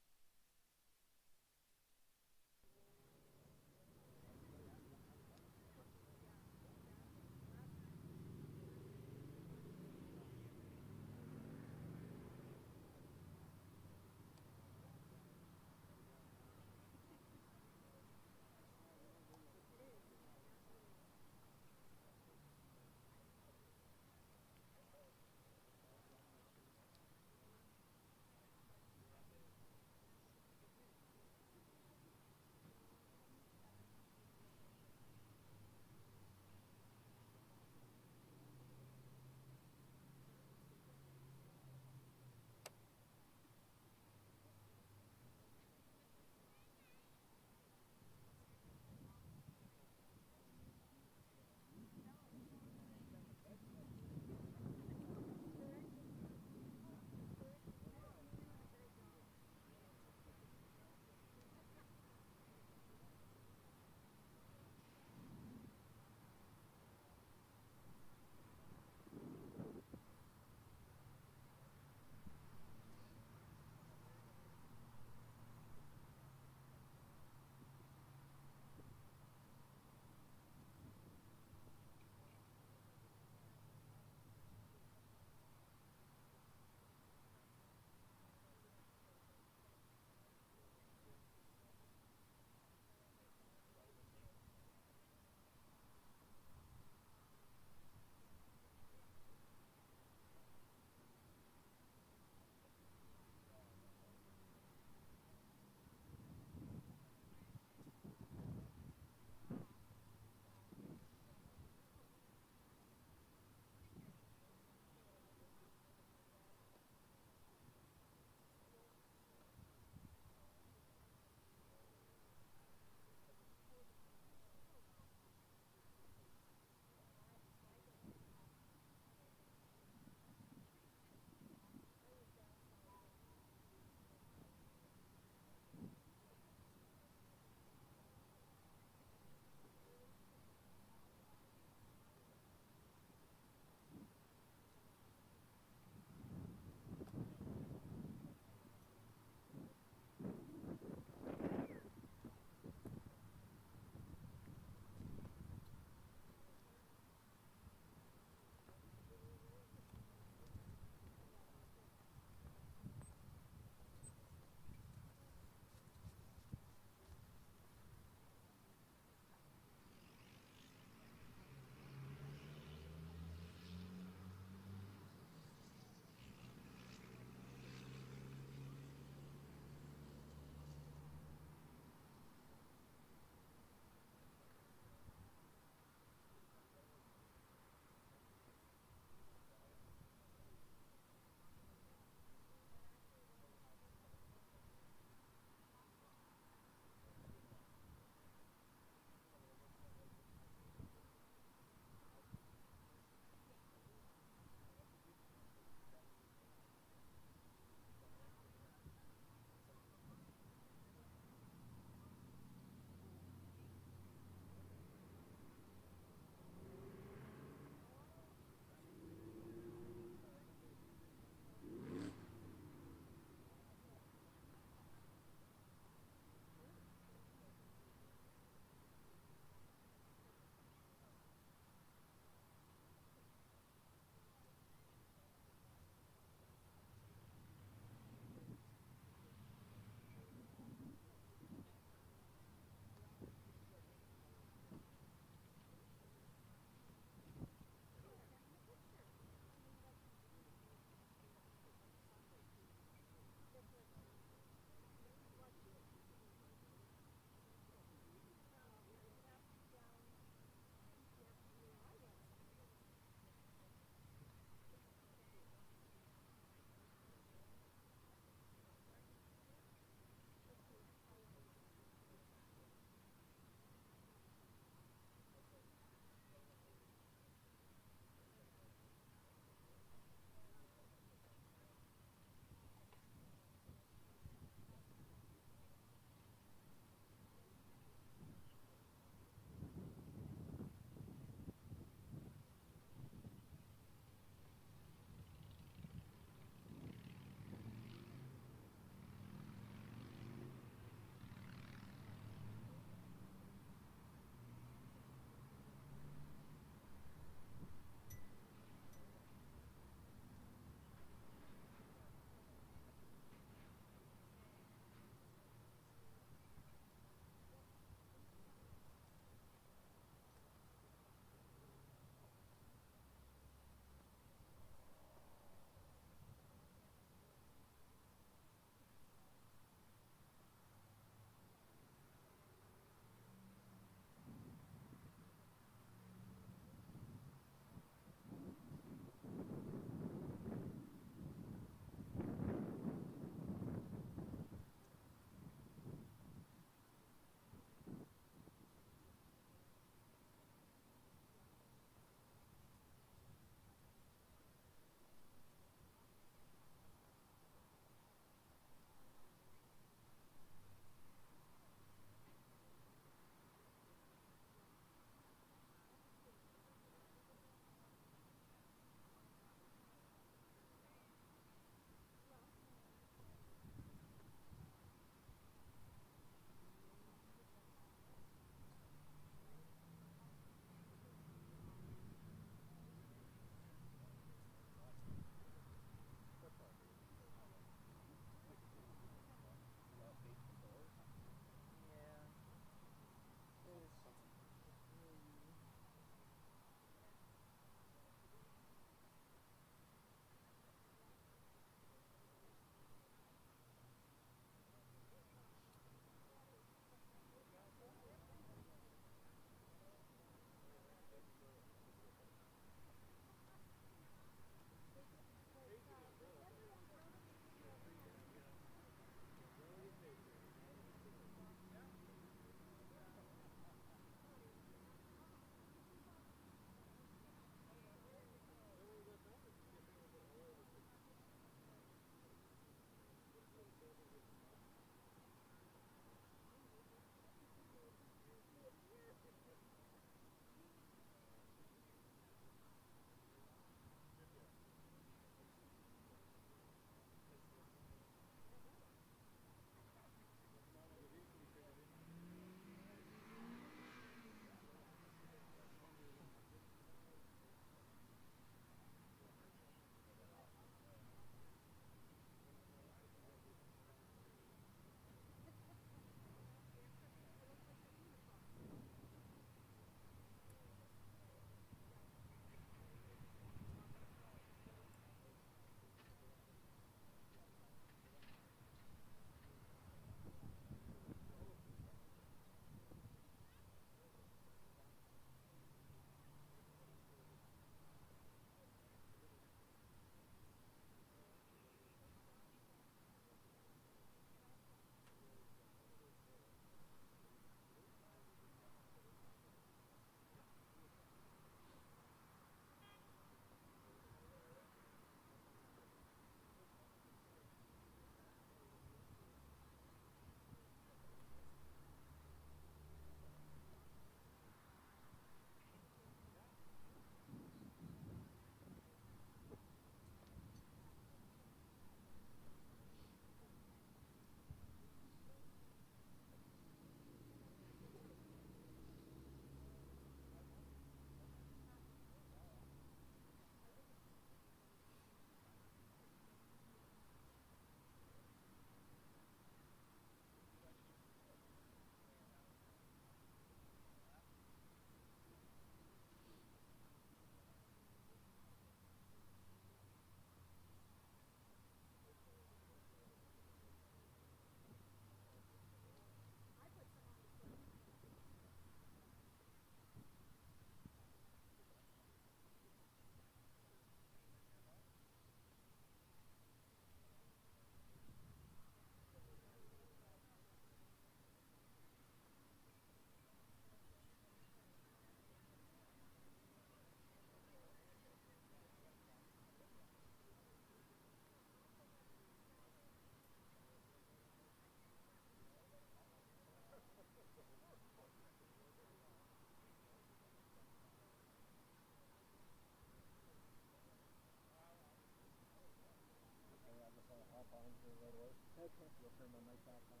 turn my mic back on.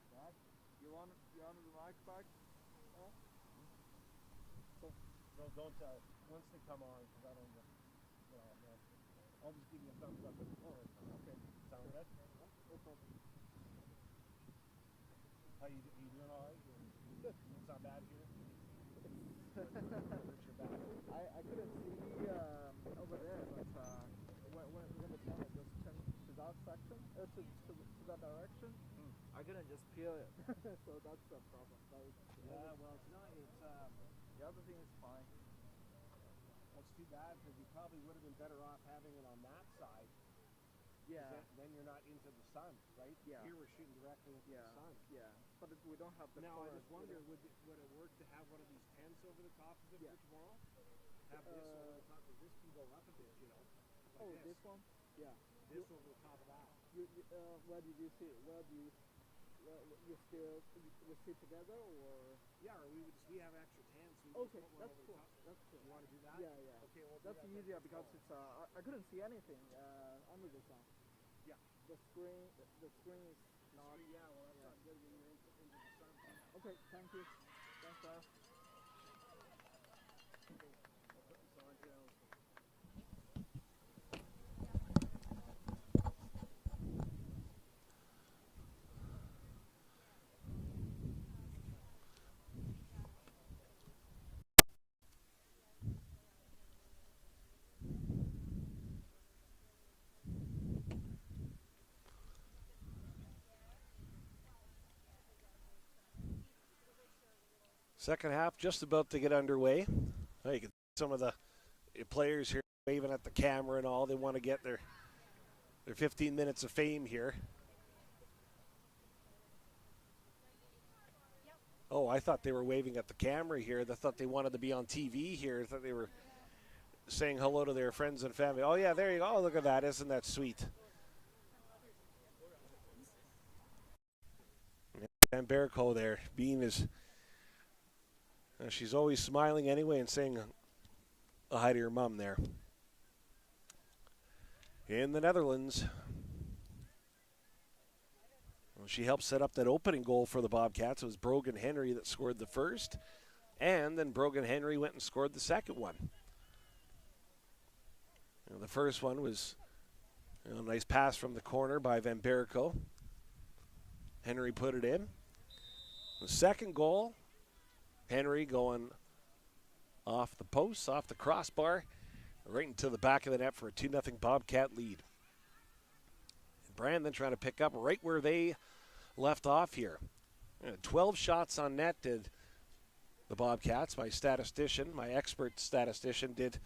Dad, you want the mic back? Oh. So don't once they come on, because I don't know. I'll just give you a thumbs up. Okay. Sound good? No problem. How you doing all right? Good. It's not bad here? Hurts your back. I couldn't see over there, but when the camera just turned to that section, to that direction, I couldn't just feel it. So that's the problem. Yeah, well, it's not. The other thing is fine. That's too bad because you probably would have been better off having it on that side. Yeah. Then you're not into the sun, right? Yeah. Here we're shooting directly into the sun. Yeah. But we don't have the. Now I just wonder, would it work to have one of these tents over the top of it for tomorrow? Have this over the top. This can go up a bit, Like this one? Yeah. This over the top of that. Where did you see it? You sit together or? Yeah, or we have extra tents. Okay, that's cool. That's cool. You want to do that? Yeah. Okay, well that's easier because it's I couldn't see anything under the sun. Yeah. The screen is not. Yeah, well that's not good when you're into the sun. Okay, thank you. Thanks, sir. Okay, I'll put this on here. Second half just about to get underway. Oh, you can see some of the players here waving at the camera and all. They want to get their 15 minutes of fame here. Oh, I thought they were waving at the camera here. They thought they wanted to be on TV here. I thought they were saying hello to their friends and family. Oh, yeah, there you go. Oh, look at that. Isn't that sweet? And Barrico there, being his... she's always smiling anyway and saying hi to your mom there. In the Netherlands, well, she helped set up that opening goal for the Bobcats. It was Brogan Henry that scored the first, and then Brogan Henry went and scored the second one. The first one was a nice pass from the corner by Van Barrico. Henry put it in. The second goal, Henry going off the post, off the crossbar, right into the back of the net for a 2-0 Bobcat lead. And Brandon trying to pick up right where they left off here. 12 shots on net did the Bobcats. My expert statistician did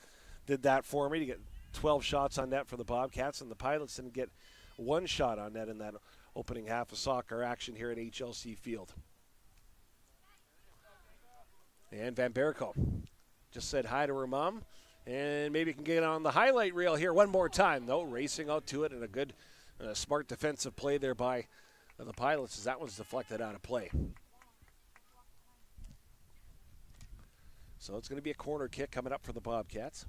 that for me to get 12 shots on net for the Bobcats, and the Pilots didn't get one shot on net in that opening half of soccer action here at HLC Field. And Van Barrico just said hi to her mom, and maybe can get on the highlight reel here one more time. No, racing out to it, and a good, smart defensive play there by the Pilots as that one's deflected out of play. So it's going to be a corner kick coming up for the Bobcats.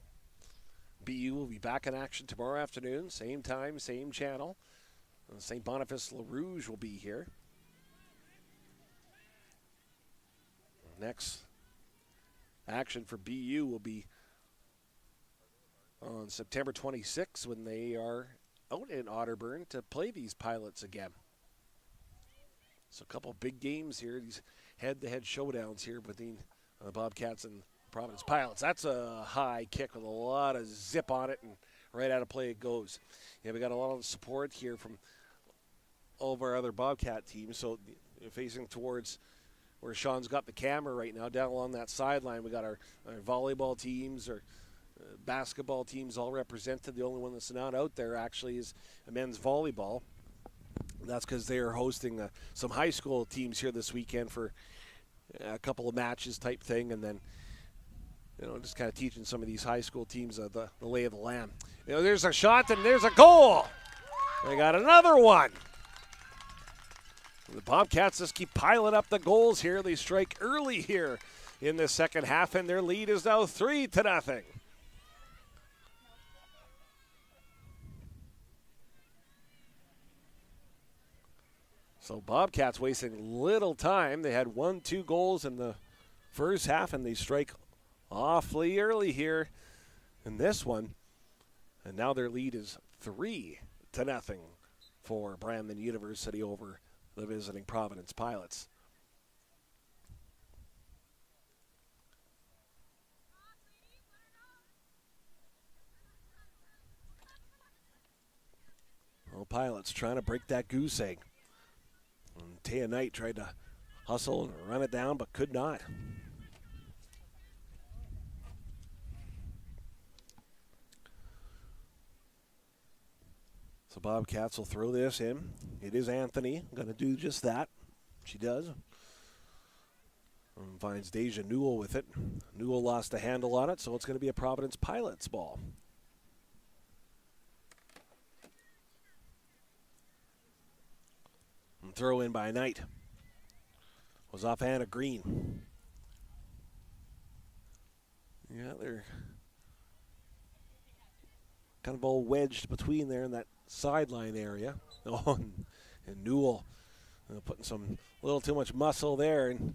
BU will be back in action tomorrow afternoon, same time, same channel. St. Boniface Le Rouge will be here. Next action for BU will be on September 26th when they are out in Otterburn to play these Pilots again. So a couple big games here, these head-to-head showdowns here between the Bobcats and Providence Pilots. That's a high kick with a lot of zip on it, and right out of play it goes. Yeah, we got a lot of support here from all of our other Bobcat teams. So facing towards where Sean's got the camera right now, down along that sideline, we got our volleyball teams, our basketball teams all represented. The only one that's not out there actually is men's volleyball. That's because they are hosting some high school teams here this weekend for a couple of matches type thing, and then just kind of teaching some of these high school teams the lay of the land. There's a shot and there's a goal. They got another one. The Bobcats just keep piling up the goals here. They strike early here in the second half, and their lead is now 3-0. So Bobcats wasting little time. They had 1-2 goals in the first half, and they strike awfully early here in this one. And now their lead is 3-0 for Brandon University over the visiting Providence Pilots. Well, Pilots trying to break that goose egg. And Taya Knight tried to hustle and run it down, but could not. So Bobcats will throw this in. It is Anthony going to do just that. She does. And finds Deja Newell with it. Newell lost a handle on it, so it's going to be a Providence Pilots ball. And throw in by Knight. Was off Anna Green. Yeah, they're kind of all wedged between there in that sideline area. Oh, and Newell putting some a little too much muscle there, and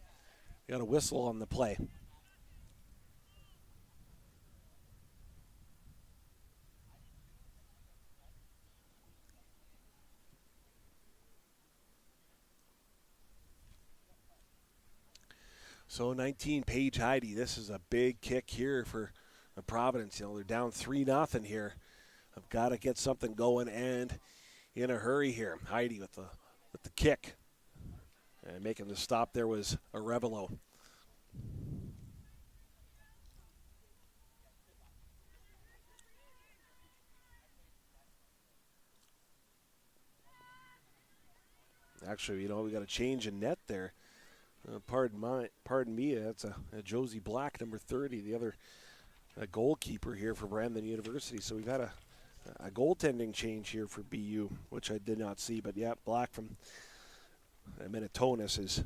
got a whistle on the play. So 19, Paige Heidi. This is a big kick here for Providence. You know, they're down 3-0 here. I've got to get something going and in a hurry here. Heidi with the kick. And making the stop there was Arevalo. Actually, you know, we got a change in net there. Pardon me, that's a Josie Black, number 30, the other goalkeeper here for Brandon University. So we've had a goaltending change here for BU, which I did not see. But yeah, Black from Minitonis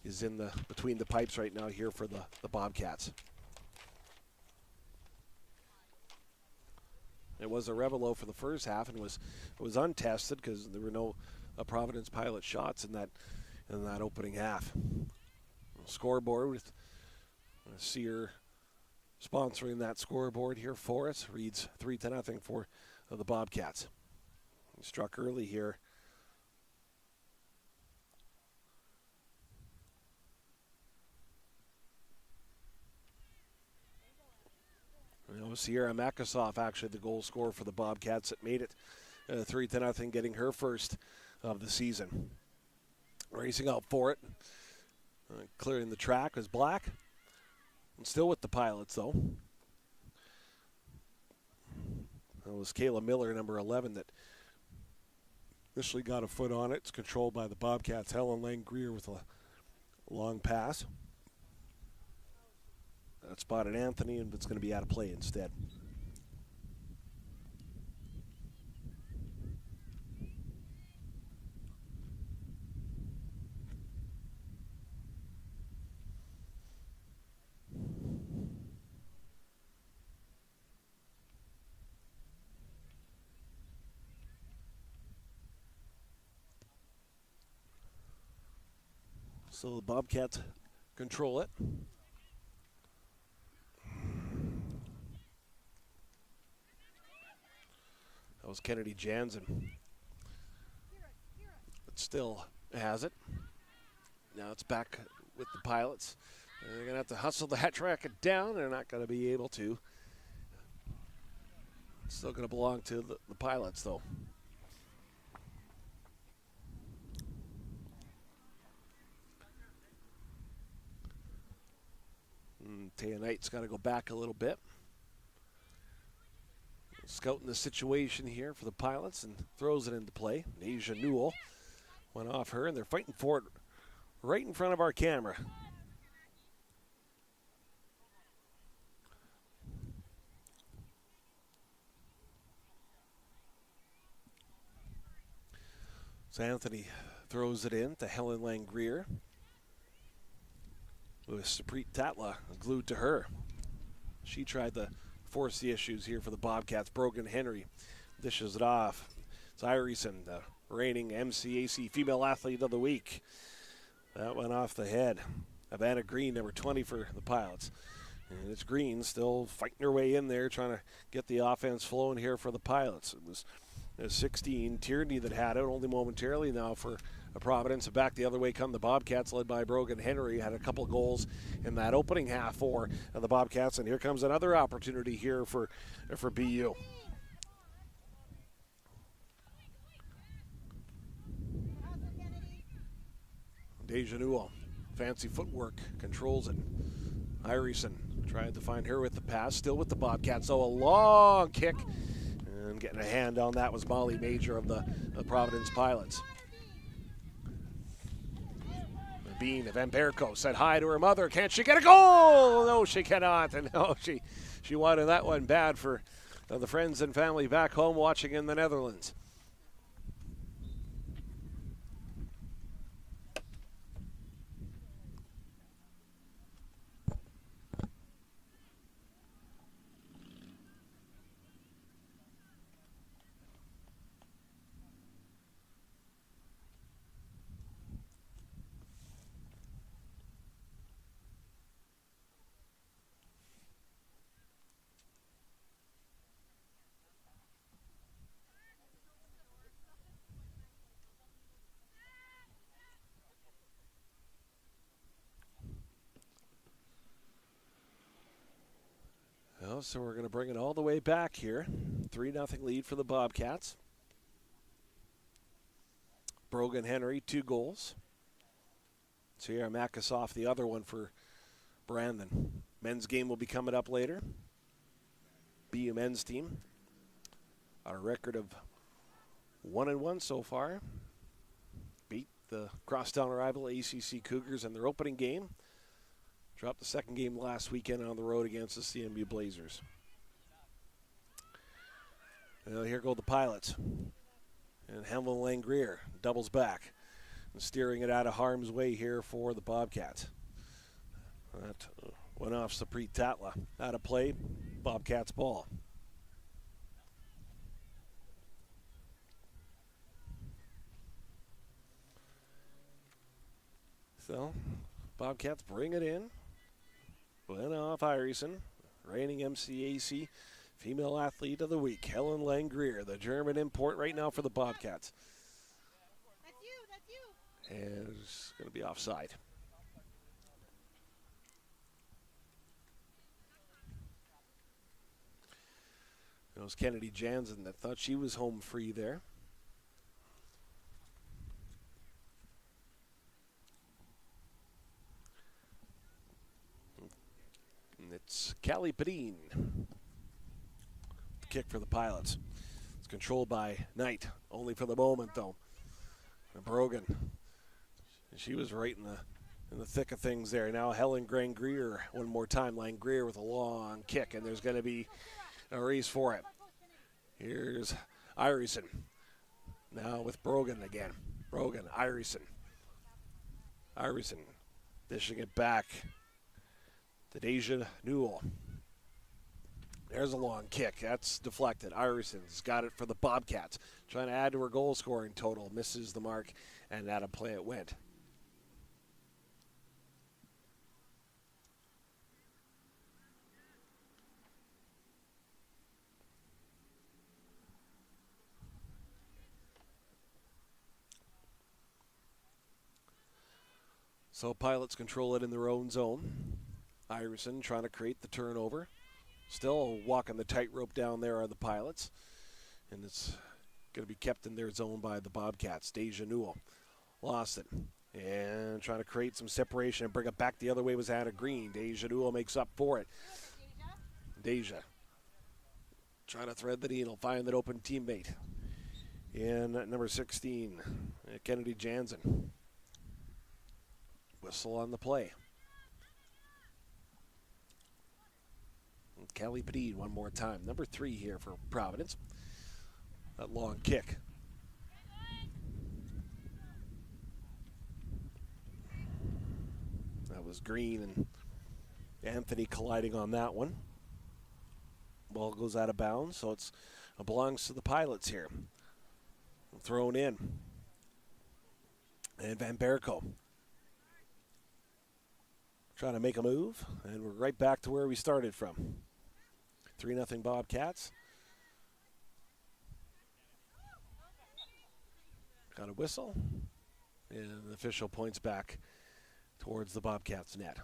is in the between the pipes right now here for the Bobcats. It was a Revelo for the first half, and it was untested because there were no Providence Pilot shots in that opening half. Scoreboard with Sear sponsoring that scoreboard here for us. Reads 3-0 for the Bobcats. He struck early here. You know, Sierra Makasoff actually the goal scorer for the Bobcats that made it 3-0, getting her first of the season. Racing out for it. Clearing the track was Black. And still with the Pilots, though. That was Kayla Miller, number 11, that initially got a foot on it. It's controlled by the Bobcats. Helen Lang-Greer with a long pass. That spotted Anthony, and it's going to be out of play instead. So the Bobcats control it. That was Kennedy Jansen. But still has it. Now it's back with the Pilots. They're going to have to hustle that track down. They're not going to be able to. It's still going to belong to the Pilots, though. Taya Knight's got to go back a little bit. Scouting the situation here for the Pilots and throws it into play. Asia Newell went off her, and they're fighting for it right in front of our camera. So Anthony throws it in to Helen Lang-Greer. With Saprit Tatla glued to her. She tried to force the issues here for the Bobcats. Brogan Henry dishes it off. It's Irison reigning MCAC Female Athlete of the Week. That went off the head of Anna Green, number 20 for the Pilots. And it's Green still fighting her way in there, trying to get the offense flowing here for the Pilots. It was 16, Tierney that had it, only momentarily now for Providence. And back the other way come the Bobcats, led by Brogan Henry. Had a couple goals in that opening half for the Bobcats. And here comes another opportunity here for BU. Deja Newell, fancy footwork, controls it. Ireson trying to find her with the pass, still with the Bobcats. So a long kick, and getting a hand on that was Molly Major of the Providence Pilots. Bean of Amberco said hi to her mother. Can't she get a goal? No, she cannot. And no, she wanted that one bad for the friends and family back home watching in the Netherlands. So we're going to bring it all the way back here. 3-0 lead for the Bobcats. Brogan Henry, 2 goals. Sierra Makasoff, the other one for Brandon. Men's game will be coming up later. BU men's team. A record of 1-1 so far. Beat the crosstown rival ACC Cougars in their opening game. Dropped the second game last weekend on the road against the CMU Blazers. Well, here go the Pilots. And Helen Langrier doubles back. And steering it out of harm's way here for the Bobcats. That went off Saprit Tatla. Out of play, Bobcats ball. So, Bobcats bring it in. Went off Ireson, reigning MCAC Female Athlete of the Week, Helen Langrier, the German import right now for the Bobcats. That's you. And it's going to be offside. It was Kennedy Jansen that thought she was home free there. It's Callie Padine. The kick for the Pilots. It's controlled by Knight, only for the moment though. And Brogan. She was right in the thick of things there. Now Helen Langrier one more time. Langrier with a long kick, and there's going to be a race for it. Here's Ireson. Now with Brogan again. Brogan, Ireson. Ireson dishing it back to Deja Newell. There's a long kick. That's deflected. Ireson's got it for the Bobcats. Trying to add to her goal scoring total. Misses the mark, and out of play it went. So Pilots control it in their own zone. Ireson trying to create the turnover. Still walking the tightrope down there are the Pilots. And it's going to be kept in their zone by the Bobcats. Deja Newell lost it. And trying to create some separation and bring it back the other way was Anna Green. Deja Newell makes up for it. Deja trying to thread the needle, find that open teammate. In number 16, Kennedy Jansen. Whistle on the play. Callie Padine one more time. Number 3 here for Providence. That long kick. That was Green and Anthony colliding on that one. Ball goes out of bounds, so it belongs to the Pilots here. Thrown in. And Van Berko trying to make a move, and we're right back to where we started from. 3-0 Bobcats. Got a whistle, and the official points back towards the Bobcats net.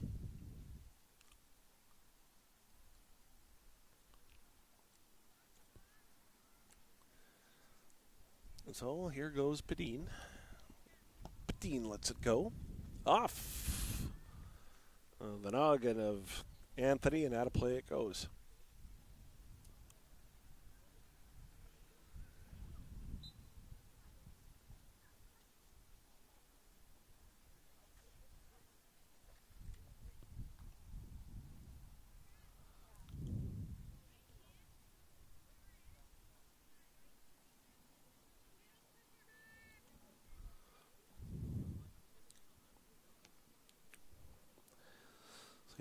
And so here goes Padine. Padine lets it go. Off the noggin of Anthony, and out of play it goes.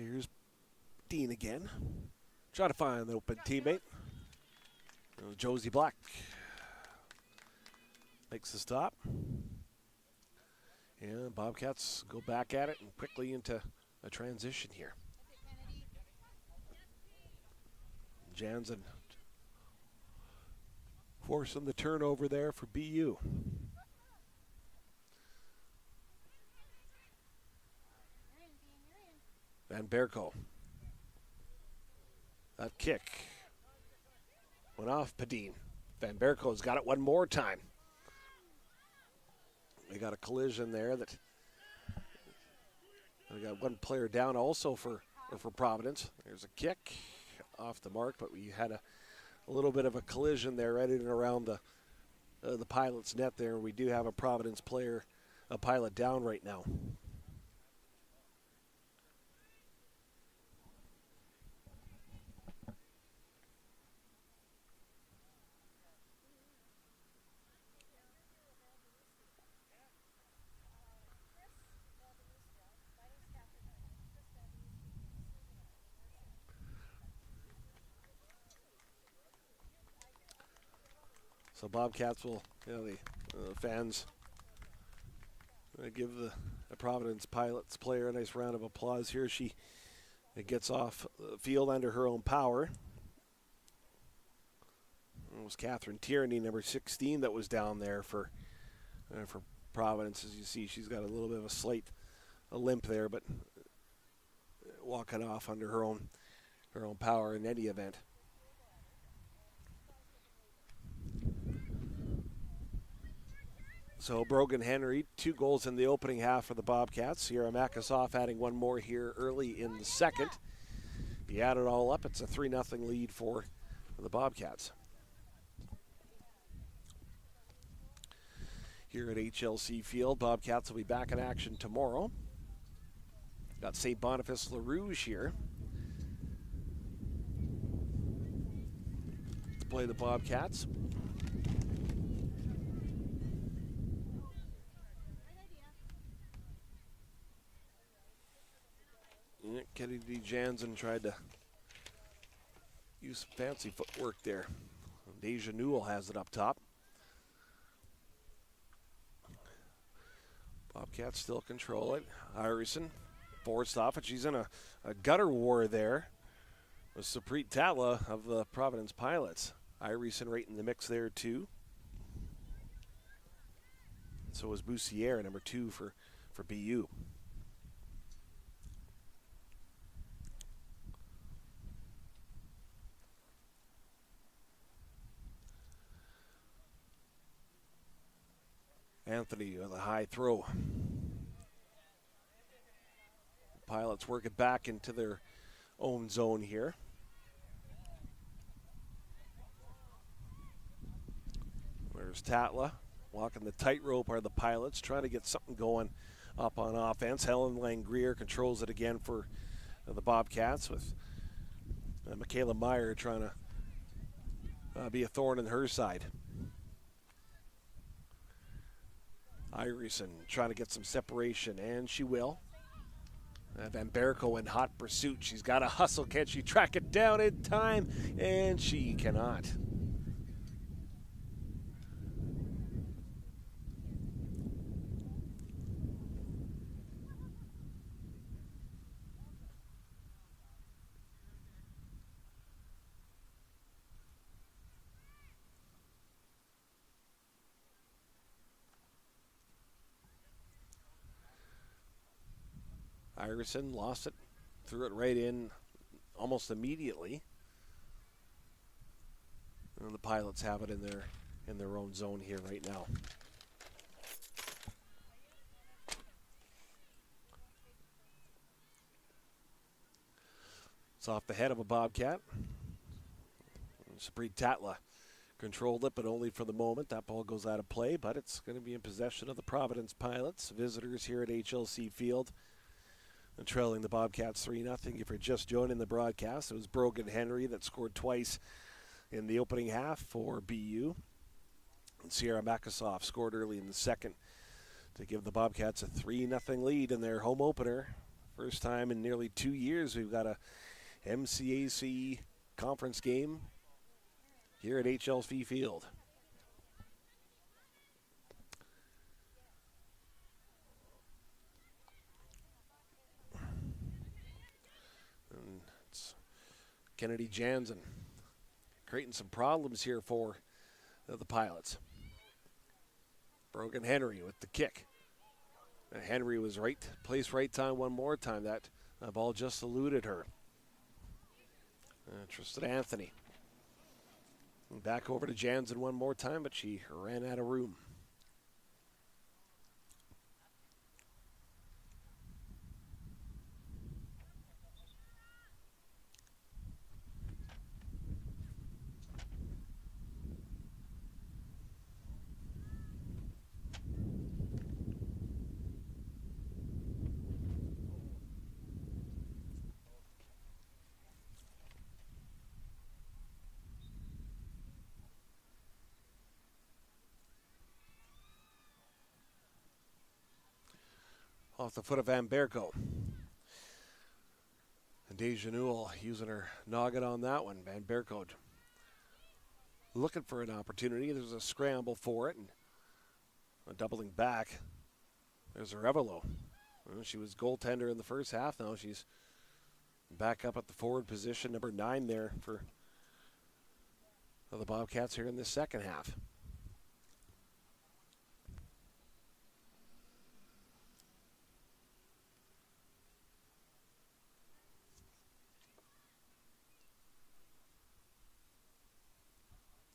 Here's Dean again. Trying to find an open teammate. Josie Black makes the stop. And Bobcats go back at it and quickly into a transition here. Jansen forcing the turnover there for BU. Van Berko. That kick went off Padine. Van Berko's got it one more time. They got a collision there that we got one player down also for Providence. There's a kick off the mark, but we had a little bit of a collision there right in and around the Pilot's net there. We do have a Providence player, a Pilot down right now. So Bobcats will, the fans give the Providence Pilots player a nice round of applause here. She gets off the field under her own power. It was Catherine Tierney, number 16, that was down there for Providence. As you see, she's got a little bit of a limp there, but walking off under her own power in any event. So Brogan Henry, 2 goals in the opening half for the Bobcats. Sierra Makasoff adding one more here early in the second. If you add it all up, it's a 3-0 lead for the Bobcats. Here at HLC Field, Bobcats will be back in action tomorrow. Got St. Boniface LaRouge here to play the Bobcats. Kennedy Jansen tried to use some fancy footwork there. Deja Newell has it up top. Bobcats still control it. Irison forced off it. She's in a gutter war there with Saprit Tatla of the Providence Pilots. Irison right in the mix there too. So was Boussiere, number 2 for BU. Anthony with a high throw. Pilots work it back into their own zone here. There's Tatla walking the tightrope are the Pilots, trying to get something going up on offense. Helen Langrier controls it again for the Bobcats with Michaela Meyer trying to be a thorn in her side. Irison trying to get some separation, and she will. Van Berko in hot pursuit. She's got to hustle. Can she track it down in time? And she cannot. Iverson lost it, threw it right in almost immediately. And the Pilots have it in their own zone here right now. It's off the head of a Bobcat. Sabri Tatla controlled it, but only for the moment. That ball goes out of play, but it's going to be in possession of the Providence Pilots. Visitors here at HLC Field. And trailing the Bobcats 3-0. If you're just joining the broadcast, it was Brogan Henry that scored twice in the opening half for BU. And Sierra Makasoff scored early in the second to give the Bobcats a 3-0 lead in their home opener. First time in nearly 2 years we've got a MCAC conference game here at HLC Field. And it's Kennedy Jansen creating some problems here for the Pilots. Brogan Henry with the kick. And Henry was right place, right time one more time. That ball just eluded her. Tristan Anthony. Back over to Jansen one more time, but she ran out of room. Off the foot of Van Berko. And Deja Newell using her noggin on that one. Van Berko looking for an opportunity. There's a scramble for it. And doubling back. There's Arevalo. Well, she was goaltender in the first half. Now she's back up at the forward position, number 9 there for the Bobcats here in the second half.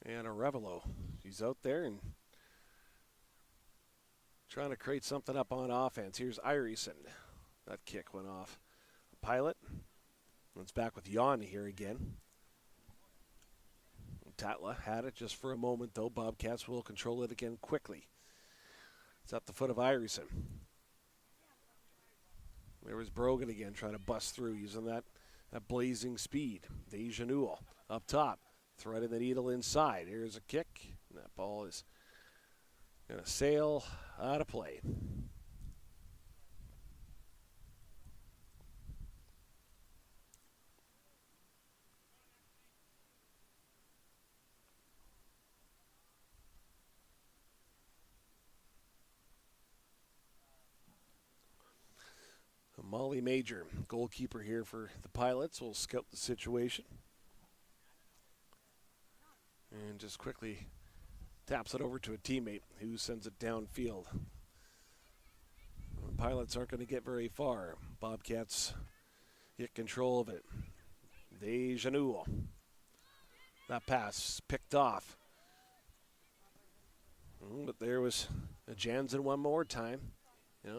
And Arevalo, he's out there and trying to create something up on offense. Here's Irison. That kick went off. Pilot. It's back with Yanni here again. Tatla had it just for a moment, though. Bobcats will control it again quickly. It's at the foot of Irison. There was Brogan again trying to bust through using that blazing speed. Deja Newell up top. Threading the needle inside. Here's a kick. And that ball is going to sail out of play. Molly Major, goalkeeper here for the Pilots, will scout the situation. And just quickly taps it over to a teammate who sends it downfield. The Pilots aren't going to get very far. Bobcats get control of it. Deja Newell. That pass picked off. But there was a Jansen one more time.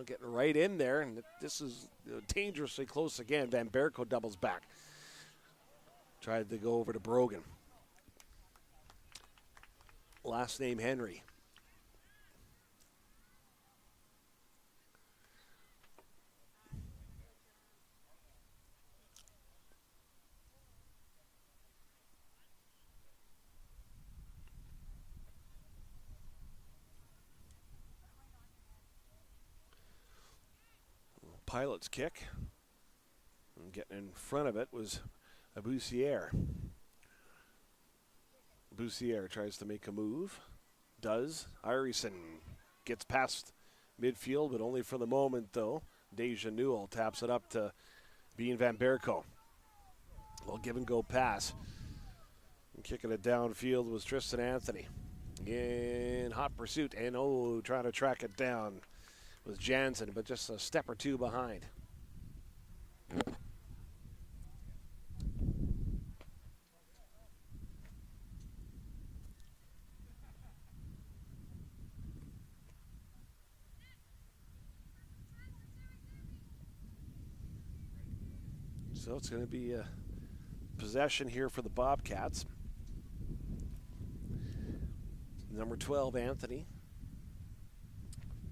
Getting right in there. And this is dangerously close again. Van Berko doubles back. Tried to go over to Brogan. Last name Henry. Pilot's kick. And getting in front of it was Boussiere. Boussiere tries to make a move. Does. Irison gets past midfield, but only for the moment, though. Deja Newell taps it up to Bean Van Berko. Well, give and go pass. And kicking it downfield was Tristan Anthony. In hot pursuit, and trying to track it down was Jansen, but just a step or two behind. So it's going to be a possession here for the Bobcats. Number 12, Anthony.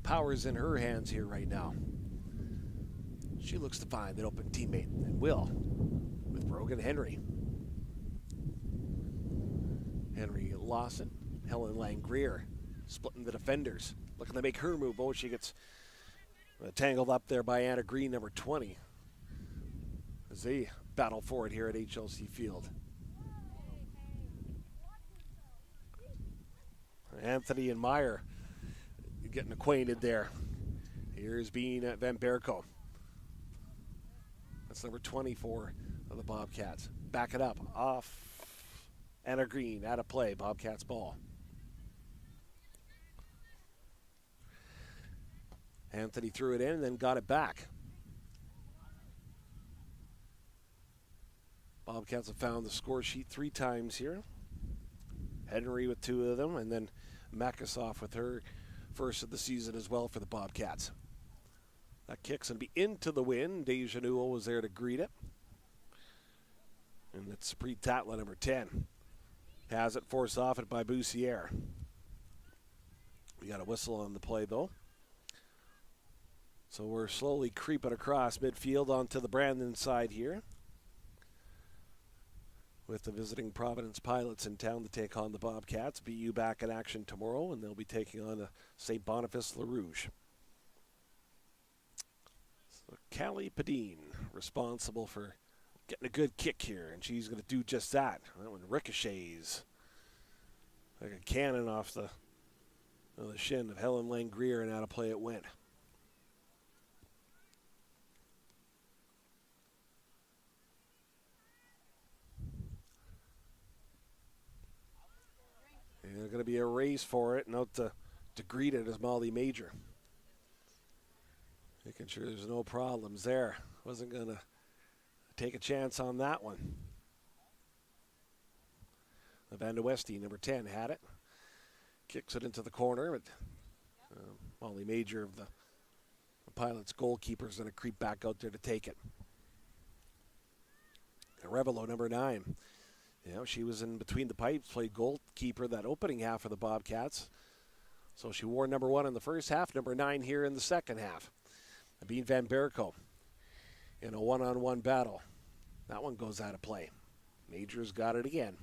Power's in her hands here right now. She looks to find an open teammate, and will, with Brogan Henry. Henry lost it. Helen Langrier splitting the defenders, looking to make her move. Oh, she gets tangled up there by Anna Green, number 20, as they battle for it here at HLC Field. Anthony and Meyer getting acquainted there. Here's Bean at Van Berko. That's number 24 of the Bobcats. Back it up, off Anna Green, out of play, Bobcats ball. Anthony threw it in and then got it back. Bobcats have found the score sheet 3 times here. Henry with 2 of them, and then Makasoff with her first of the season as well for the Bobcats. That kick's going to be into the wind. Deja Newell was there to greet it. And it's Sapri Tatla, number 10. Has it, forced off it by Boussiere. We got a whistle on the play, though. So we're slowly creeping across midfield onto the Brandon side here, with the visiting Providence Pilots in town to take on the Bobcats. BU back in action tomorrow, and they'll be taking on the St. Boniface Le Rouge. So Callie Padine, responsible for getting a good kick here, and she's going to do just that. That one ricochets like a cannon off the shin of Helen Langrier, and out of play it went. And there's going to be a race for it, and out to greet it is Molly Major. Making sure there's no problems there. Wasn't going to take a chance on that one. Evander Westy, number 10, had it. Kicks it into the corner, but Molly Major of the Pilots goalkeeper is going to creep back out there to take it. Revelo, number 9. You know, she was in between the pipes, played goalkeeper that opening half of the Bobcats. So she wore number 1 in the first half, number 9 here in the second half. Bean Van Berko in a one-on-one battle. That one goes out of play. Major's got it again.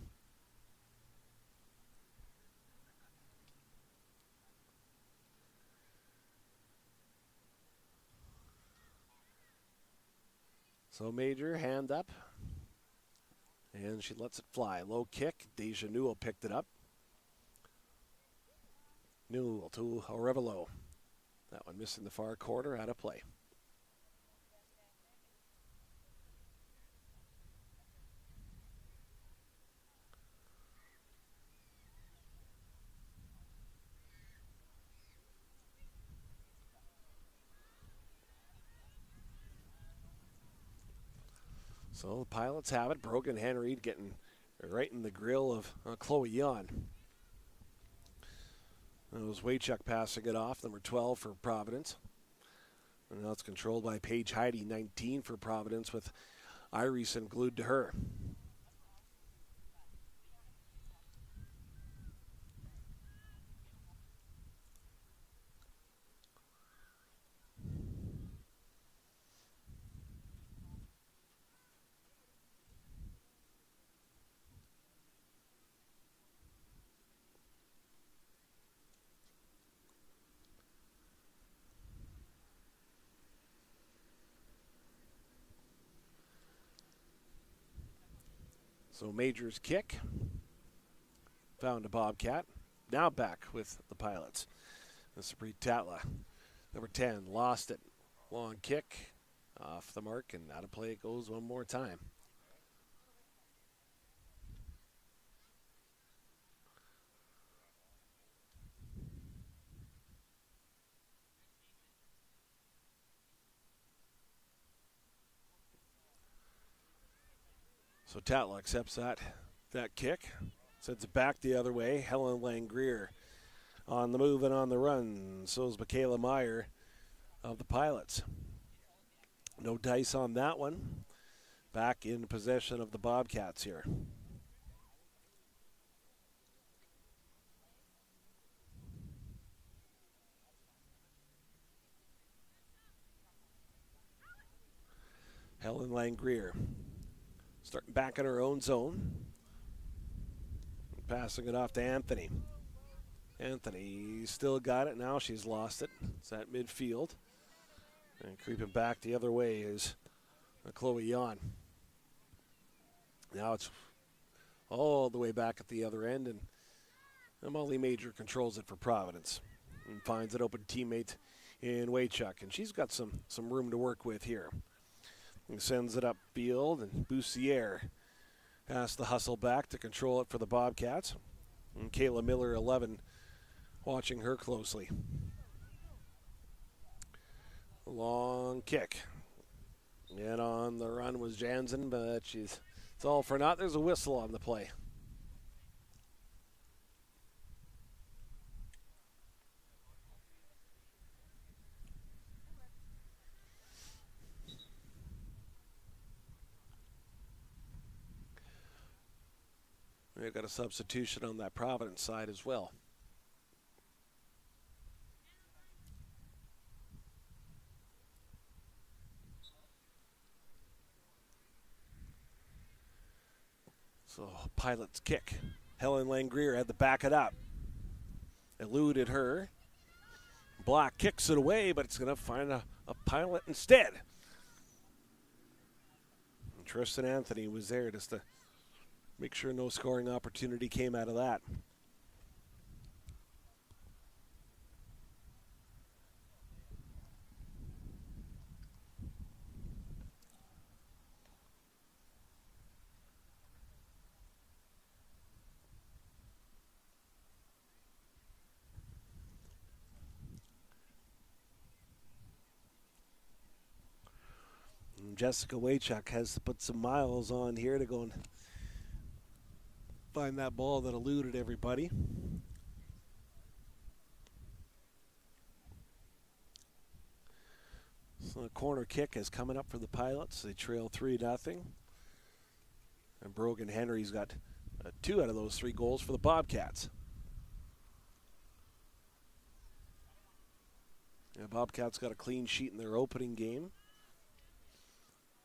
So Major, hand up. And she lets it fly. Low kick. Deja Newell picked it up. Newell to Arevalo. That one missing the far corner, out of play. So the Pilots have it. Brogan Henry getting right in the grill of Chloe Yon. It was Waychuk passing it off, number 12 for Providence. And now it's controlled by Paige Heidi, 19 for Providence, with Irison glued to her. So Major's kick found a Bobcat. Now back with the Pilots. This is Sapri Tatla, number 10, lost it. Long kick off the mark, and out of play it goes one more time. So Tatla accepts that kick, sends it back the other way. Helen Langrier on the move and on the run. So is Michaela Meyer of the Pilots. No dice on that one. Back in possession of the Bobcats here. Helen Langrier starting back in her own zone. Passing it off to Anthony. Anthony still got it. Now she's lost it. It's at midfield. And creeping back the other way is Chloe Yon. Now it's all the way back at the other end, and Molly Major controls it for Providence and finds an open teammate in Waychuk, and she's got some room to work with here. And sends it upfield, and Boussier has to hustle back to control it for the Bobcats. And Kayla Miller, 11, watching her closely. Long kick. And on the run was Jansen, but it's all for naught. There's a whistle on the play. We've got a substitution on that Providence side as well. So Pilot's kick. Helen Langrier had to back it up. Eluded her. Black kicks it away, but it's going to find a Pilot instead. And Tristan Anthony was there just to make sure no scoring opportunity came out of that. And Jessica Waychuk has to put some miles on here to go and find that ball that eluded everybody. So the corner kick is coming up for the Pilots. They trail 3-0. And Brogan Henry's got 2 out of those 3 goals for the Bobcats. Yeah, Bobcats got a clean sheet in their opening game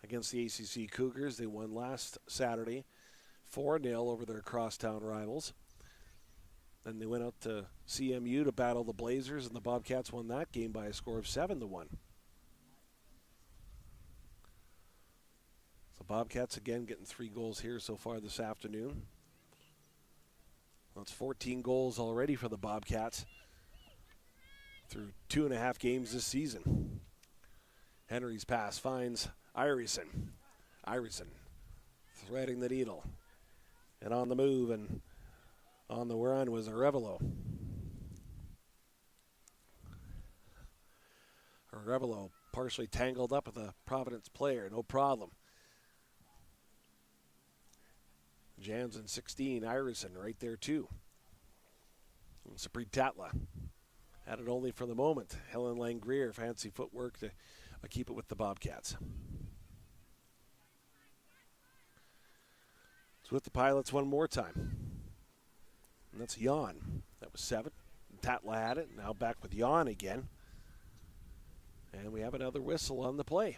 against the ACC Cougars. They won last Saturday 4-0 over their crosstown rivals. Then they went out to CMU to battle the Blazers, and the Bobcats won that game by a score of 7-1. So Bobcats again getting 3 goals here so far this afternoon. That's 14 goals already for the Bobcats through 2.5 games this season. Henry's pass finds Irison. Irison threading the needle. And on the move and on the run was Arevalo. Arevalo partially tangled up with a Providence player, no problem. Jansen 16, Irison right there too. And Sapri Tatla had it only for the moment. Helen Langrier, fancy footwork to keep it with the Bobcats. It's with the Pilots one more time. And that's Jan. That was 7. Tatla had it. Now back with Jan again. And we have another whistle on the play.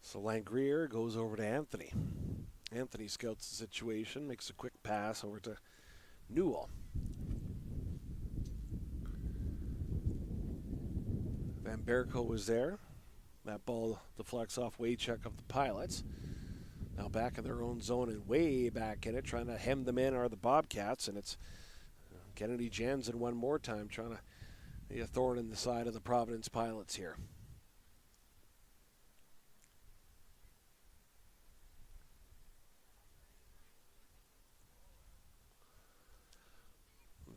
So Langrier goes over to Anthony. Anthony scouts the situation, makes a quick pass over to Newell. Van Berko was there. That ball deflects off Waychuk of the Pilots. Now back in their own zone and way back in it, trying to hem them in are the Bobcats, and it's Kennedy Jansen one more time trying to be a thorn in the side of the Providence Pilots here.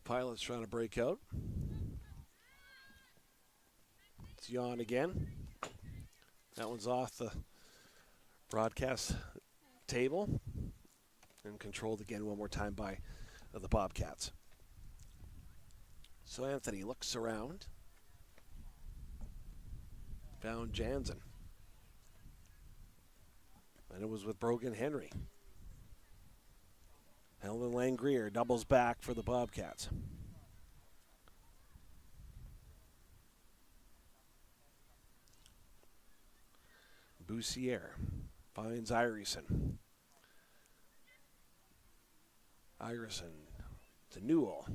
Pilots trying to break out. It's Jan again. That one's off the broadcast table and controlled again one more time by the Bobcats. So Anthony looks around. Found Jansen. And it was with Brogan Henry. Helen Langrier doubles back for the Bobcats. Boussier finds Ireson. Ireson to Newell.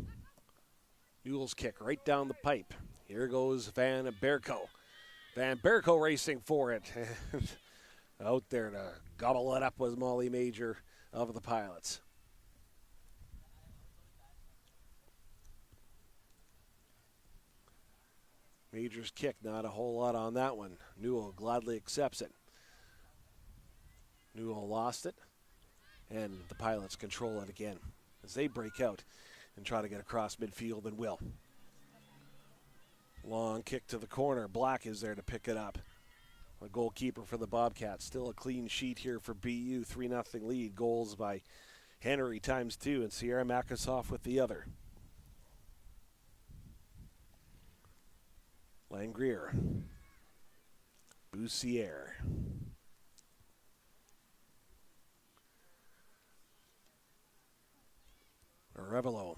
Newell's kick right down the pipe. Here goes Van Berko. Van Berko racing for it. Out there to gobble it up was Molly Major of the Pilots. Major's kick, not a whole lot on that one. Newell gladly accepts it. Newell lost it, and the Pilots control it again as they break out and try to get across midfield and will. Long kick to the corner. Black is there to pick it up. The goalkeeper for the Bobcats. Still a clean sheet here for BU. 3-0 lead. Goals by Henry ×2 and Sierra Makasoff with the other. Langrier. Boussier. Arevalo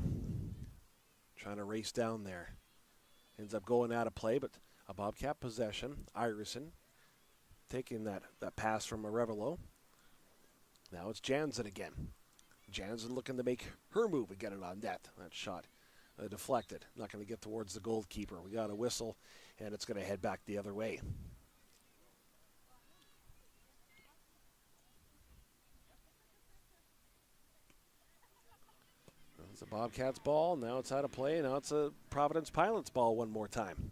trying to race down there. Ends up going out of play, but a Bobcat possession. Ireson taking that pass from Arevalo. Now it's Jansen again. Jansen looking to make her move and get it on net. That shot deflected. Not going to get towards the goalkeeper. We got a whistle, and it's going to head back the other way. It's a Bobcats ball. Now it's out of play. Now it's a Providence Pilots ball one more time.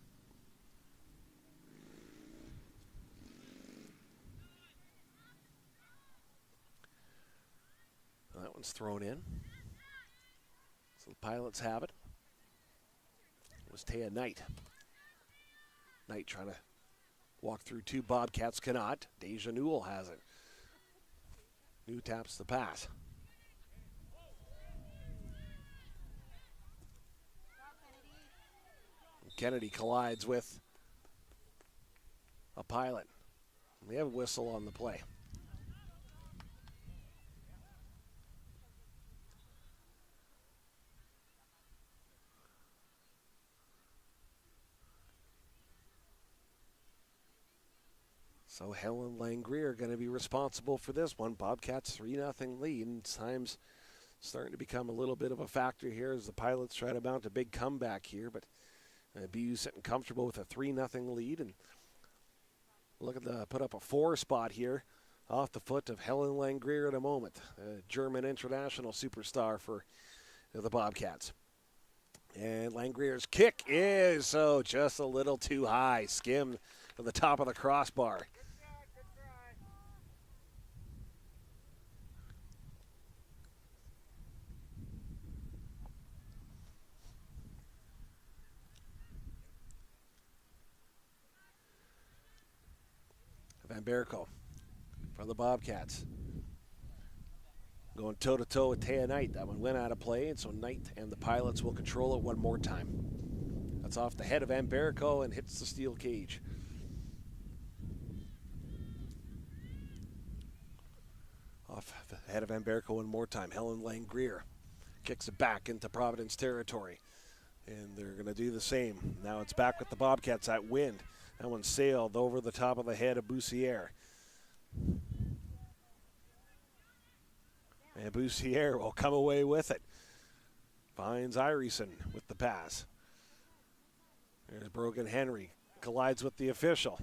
That one's thrown in. So the Pilots have it. It was Taya Knight. Knight trying to walk through two. Bobcats cannot. Deja Newell has it. New taps the pass. Kennedy collides with a Pilot. We have a whistle on the play. So Helen Langrier going to be responsible for this one. Bobcats 3-0 lead, and time's starting to become a little bit of a factor here as the Pilots try to mount a big comeback here, but BU sitting comfortable with a 3-0 lead, and look at the put up a 4 spot here off the foot of Helen Langrier in a moment, a German international superstar for the Bobcats. And Langrier's kick is just a little too high, skimmed to the top of the crossbar. Van Berko from the Bobcats. Going toe-to-toe with Taya Knight. That one went out of play, and so Knight and the Pilots will control it one more time. That's off the head of Van Berko and hits the steel cage. Off the head of Van Berko one more time. Helen Langrier kicks it back into Providence territory. And they're going to do the same. Now it's back with the Bobcats at wind. That one sailed over the top of the head of Boussier. And Boussier will come away with it. Finds Ireson with the pass. There's Brogan Henry. Collides with the official.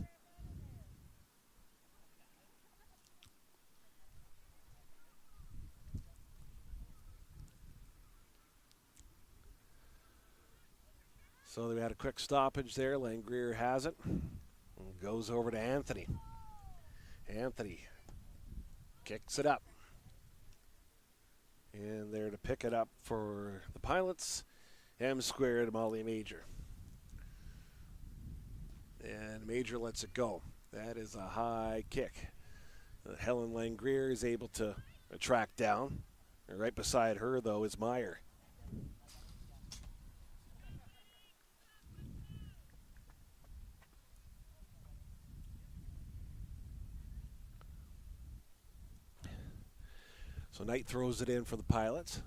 So they had a quick stoppage there. Langrier has it. And goes over to Anthony. Anthony kicks it up. And there to pick it up for the Pilots M squared, Molly Major. And Major lets it go. That is a high kick. Helen Langrier is able to track down. And right beside her, though, is Meyer. So Knight throws it in for the Pilots.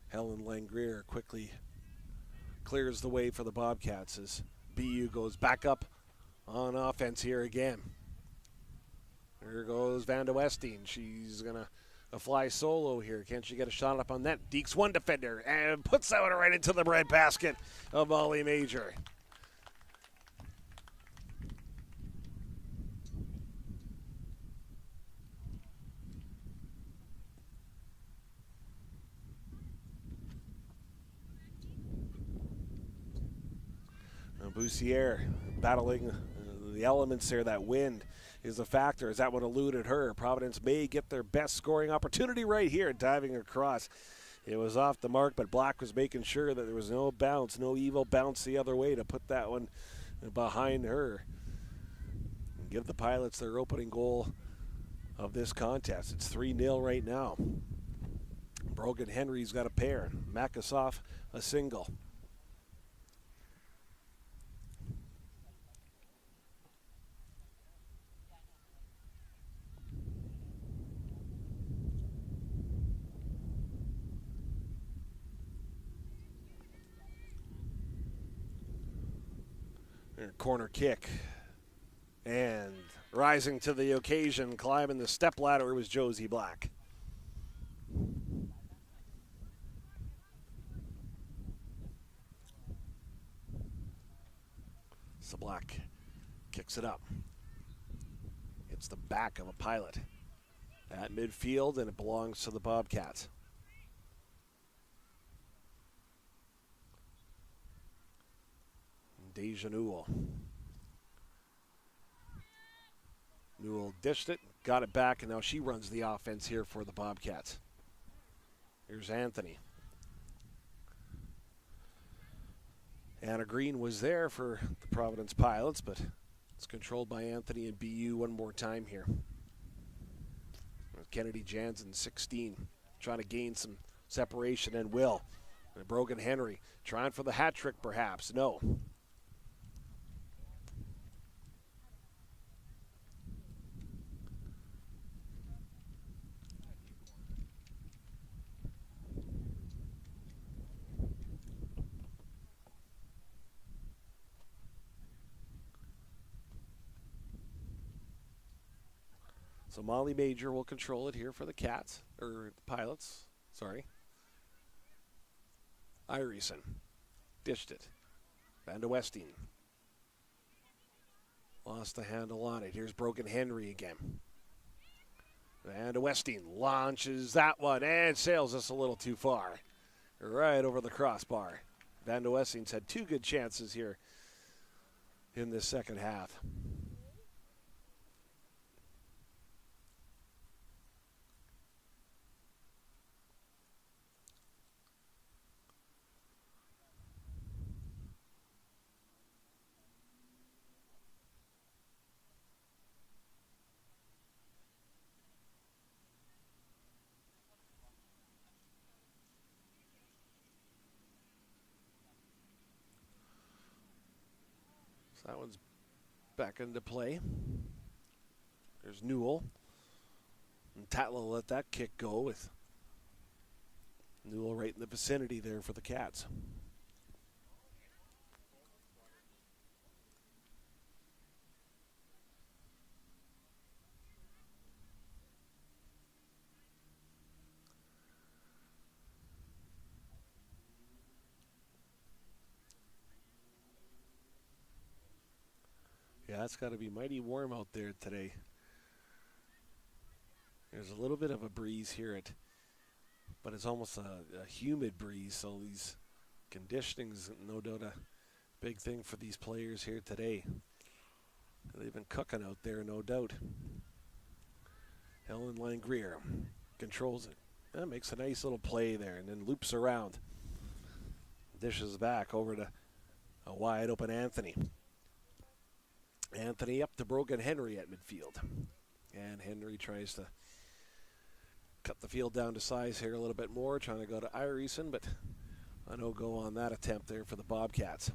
Helen Langrier quickly clears the way for the Bobcats as BU goes back up on offense here again. There goes Van de Westing. She's going to fly solo here. Can she get a shot up on that? Deeks one defender and puts that one right into the bread basket of Molly Major. Boussiere battling the elements there. That wind is a factor, as that one eluded her. Providence may get their best scoring opportunity right here, diving across. It was off the mark, but Black was making sure that there was no bounce, no evil bounce the other way to put that one behind her and give the Pilots their opening goal of this contest. It's 3-0 right now. Brogan Henry's got a pair. Makasoff a single. Corner kick, and rising to the occasion, climbing the step ladder was Josie Black. So Black kicks it up. It's the back of a Pilot at midfield, and it belongs to the Bobcats. Deja Newell. Newell dished it, got it back, and now she runs the offense here for the Bobcats. Here's Anthony. Anna Green was there for the Providence Pilots, but it's controlled by Anthony and BU one more time here. Kennedy Jansen, 16, trying to gain some separation, and will. And Brogan Henry trying for the hat trick, perhaps. No. So Molly Major will control it here for the Cats, or the Pilots, sorry. Irison dished it. Van de Westing lost the handle on it. Here's Brogan Henry again. Van de Westing launches that one and sails us a little too far. Right over the crossbar. Van de Westing's had two good chances here in this second half. That one's back into play. There's Newell. And Tatlow let that kick go with Newell right in the vicinity there for the Cats. Yeah, it's got to be mighty warm out there today. There's a little bit of a breeze here, but it's almost a humid breeze, so these conditioning's no doubt a big thing for these players here today. They've been cooking out there, no doubt. Helen Langrier controls it. That makes a nice little play there and then loops around. Dishes back over to a wide open Anthony. Anthony up to Brogan Henry at midfield. And Henry tries to cut the field down to size here a little bit more, trying to go to Irison, but a no-go on that attempt there for the Bobcats.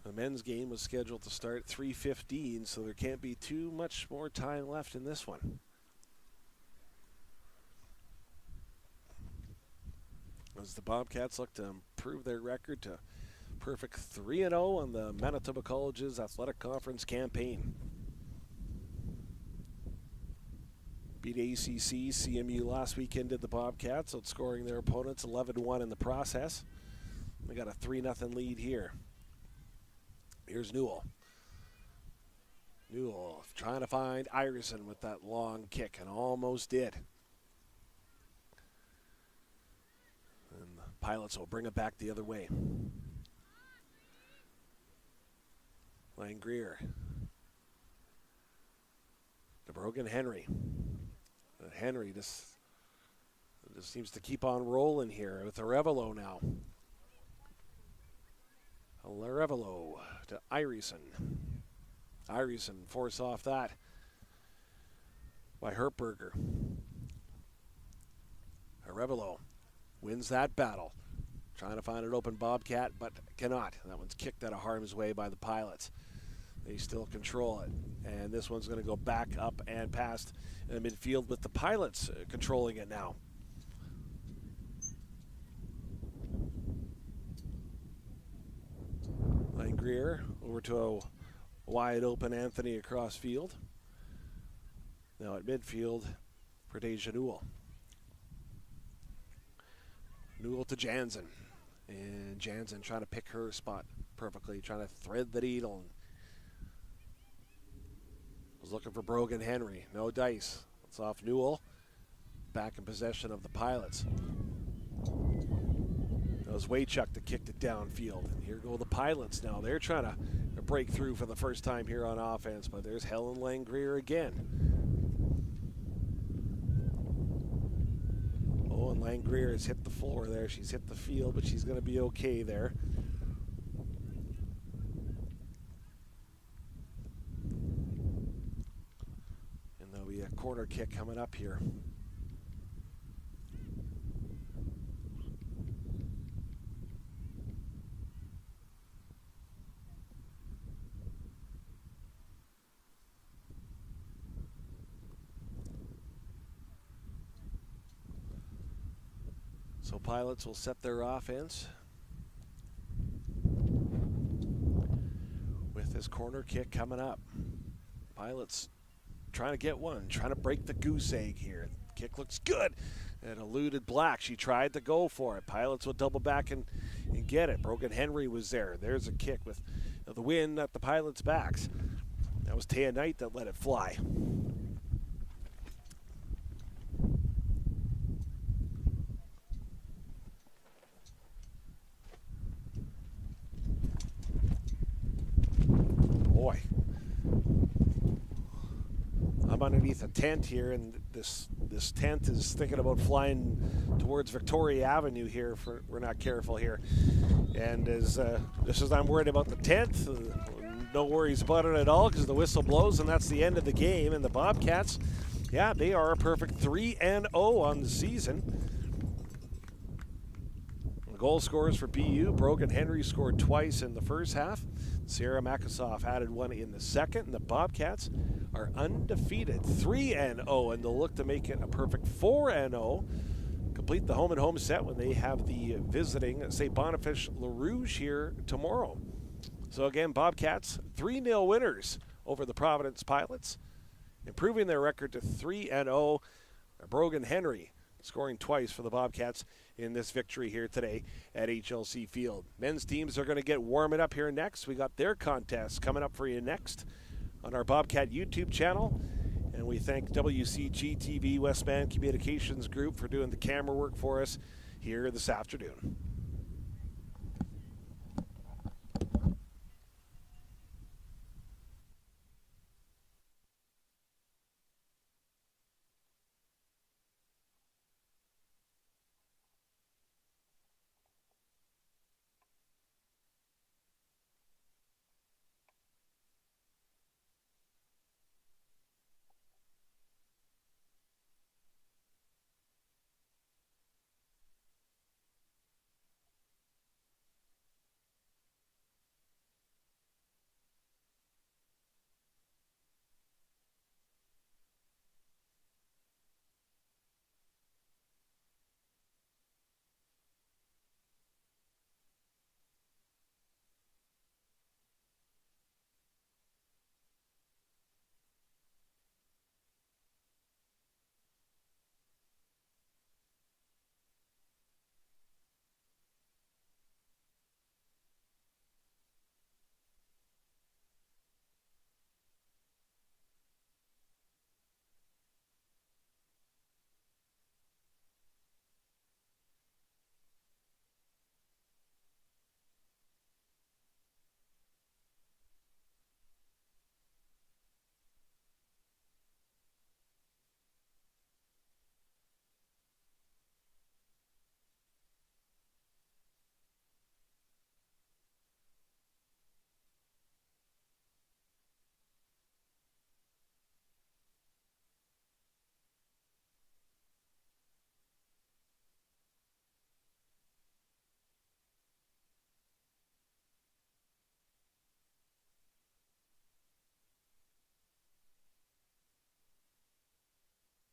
The men's game was scheduled to start at 3:15, so there can't be too much more time left in this one. As the Bobcats look to improve their record to perfect 3-0 on the Manitoba College's Athletic Conference campaign. Beat ACC, CMU last weekend did the Bobcats, outscoring their opponents 11-1 in the process. They got a 3-0 lead here. Here's Newell. Newell trying to find Irison with that long kick, and almost did. And the Pilots will bring it back the other way. Lang Greer. To Brogan Henry. Henry just seems to keep on rolling here with Arevalo now. Arevalo to Irison. Irison force off that by Hertberger. Arevalo wins that battle. Trying to find an open Bobcat, but cannot. That one's kicked out of harm's way by the Pilots. They still control it. And this one's going to go back up and past in the midfield with the Pilots controlling it now. Lang Greer over to a wide open Anthony across field. Now at midfield for Deja Newell. Newell to Jansen. And Jansen trying to pick her spot perfectly, trying to thread the needle. Was looking for Brogan Henry. No dice. It's off Newell. Back in possession of the Pilots. That was Waychuk that kicked it downfield. And here go the Pilots now. They're trying to break through for the first time here on offense, but there's Helen Lang Greer again. Oh, and Lang Greer has hit the floor there. She's hit the field, but she's going to be okay there. And there'll be a corner kick coming up here. So Pilots will set their offense with this corner kick coming up. Pilots trying to get one, trying to break the goose egg here. Kick looks good. It eluded Black. She tried to go for it. Pilots will double back and get it. Brogan Henry was there. There's a kick with the wind at the Pilots' backs. That was Taya Knight that let it fly. Boy, I'm underneath a tent here, and this tent is thinking about flying towards Victoria Avenue here if we're not careful here. And as I'm worried about the tent, no worries about it at all because the whistle blows and that's the end of the game. And the Bobcats, yeah, they are a perfect 3-0 on the season. The goal scorers for BU, Brogan Henry scored twice in the first half. Sarah Makasoff added one in the second, and the Bobcats are undefeated, 3-0, and they'll look to make it a perfect 4-0. Complete the home-and-home set when they have the visiting St. Boniface Le Rouge here tomorrow. So again, Bobcats 3-0 winners over the Providence Pilots, improving their record to 3-0. Brogan Henry scoring twice for the Bobcats in this victory here today at HLC Field. Men's teams are going to get warming up here next. We got their contest coming up for you next on our Bobcat YouTube channel. And we thank WCG-TV Westman Communications Group for doing the camera work for us here this afternoon.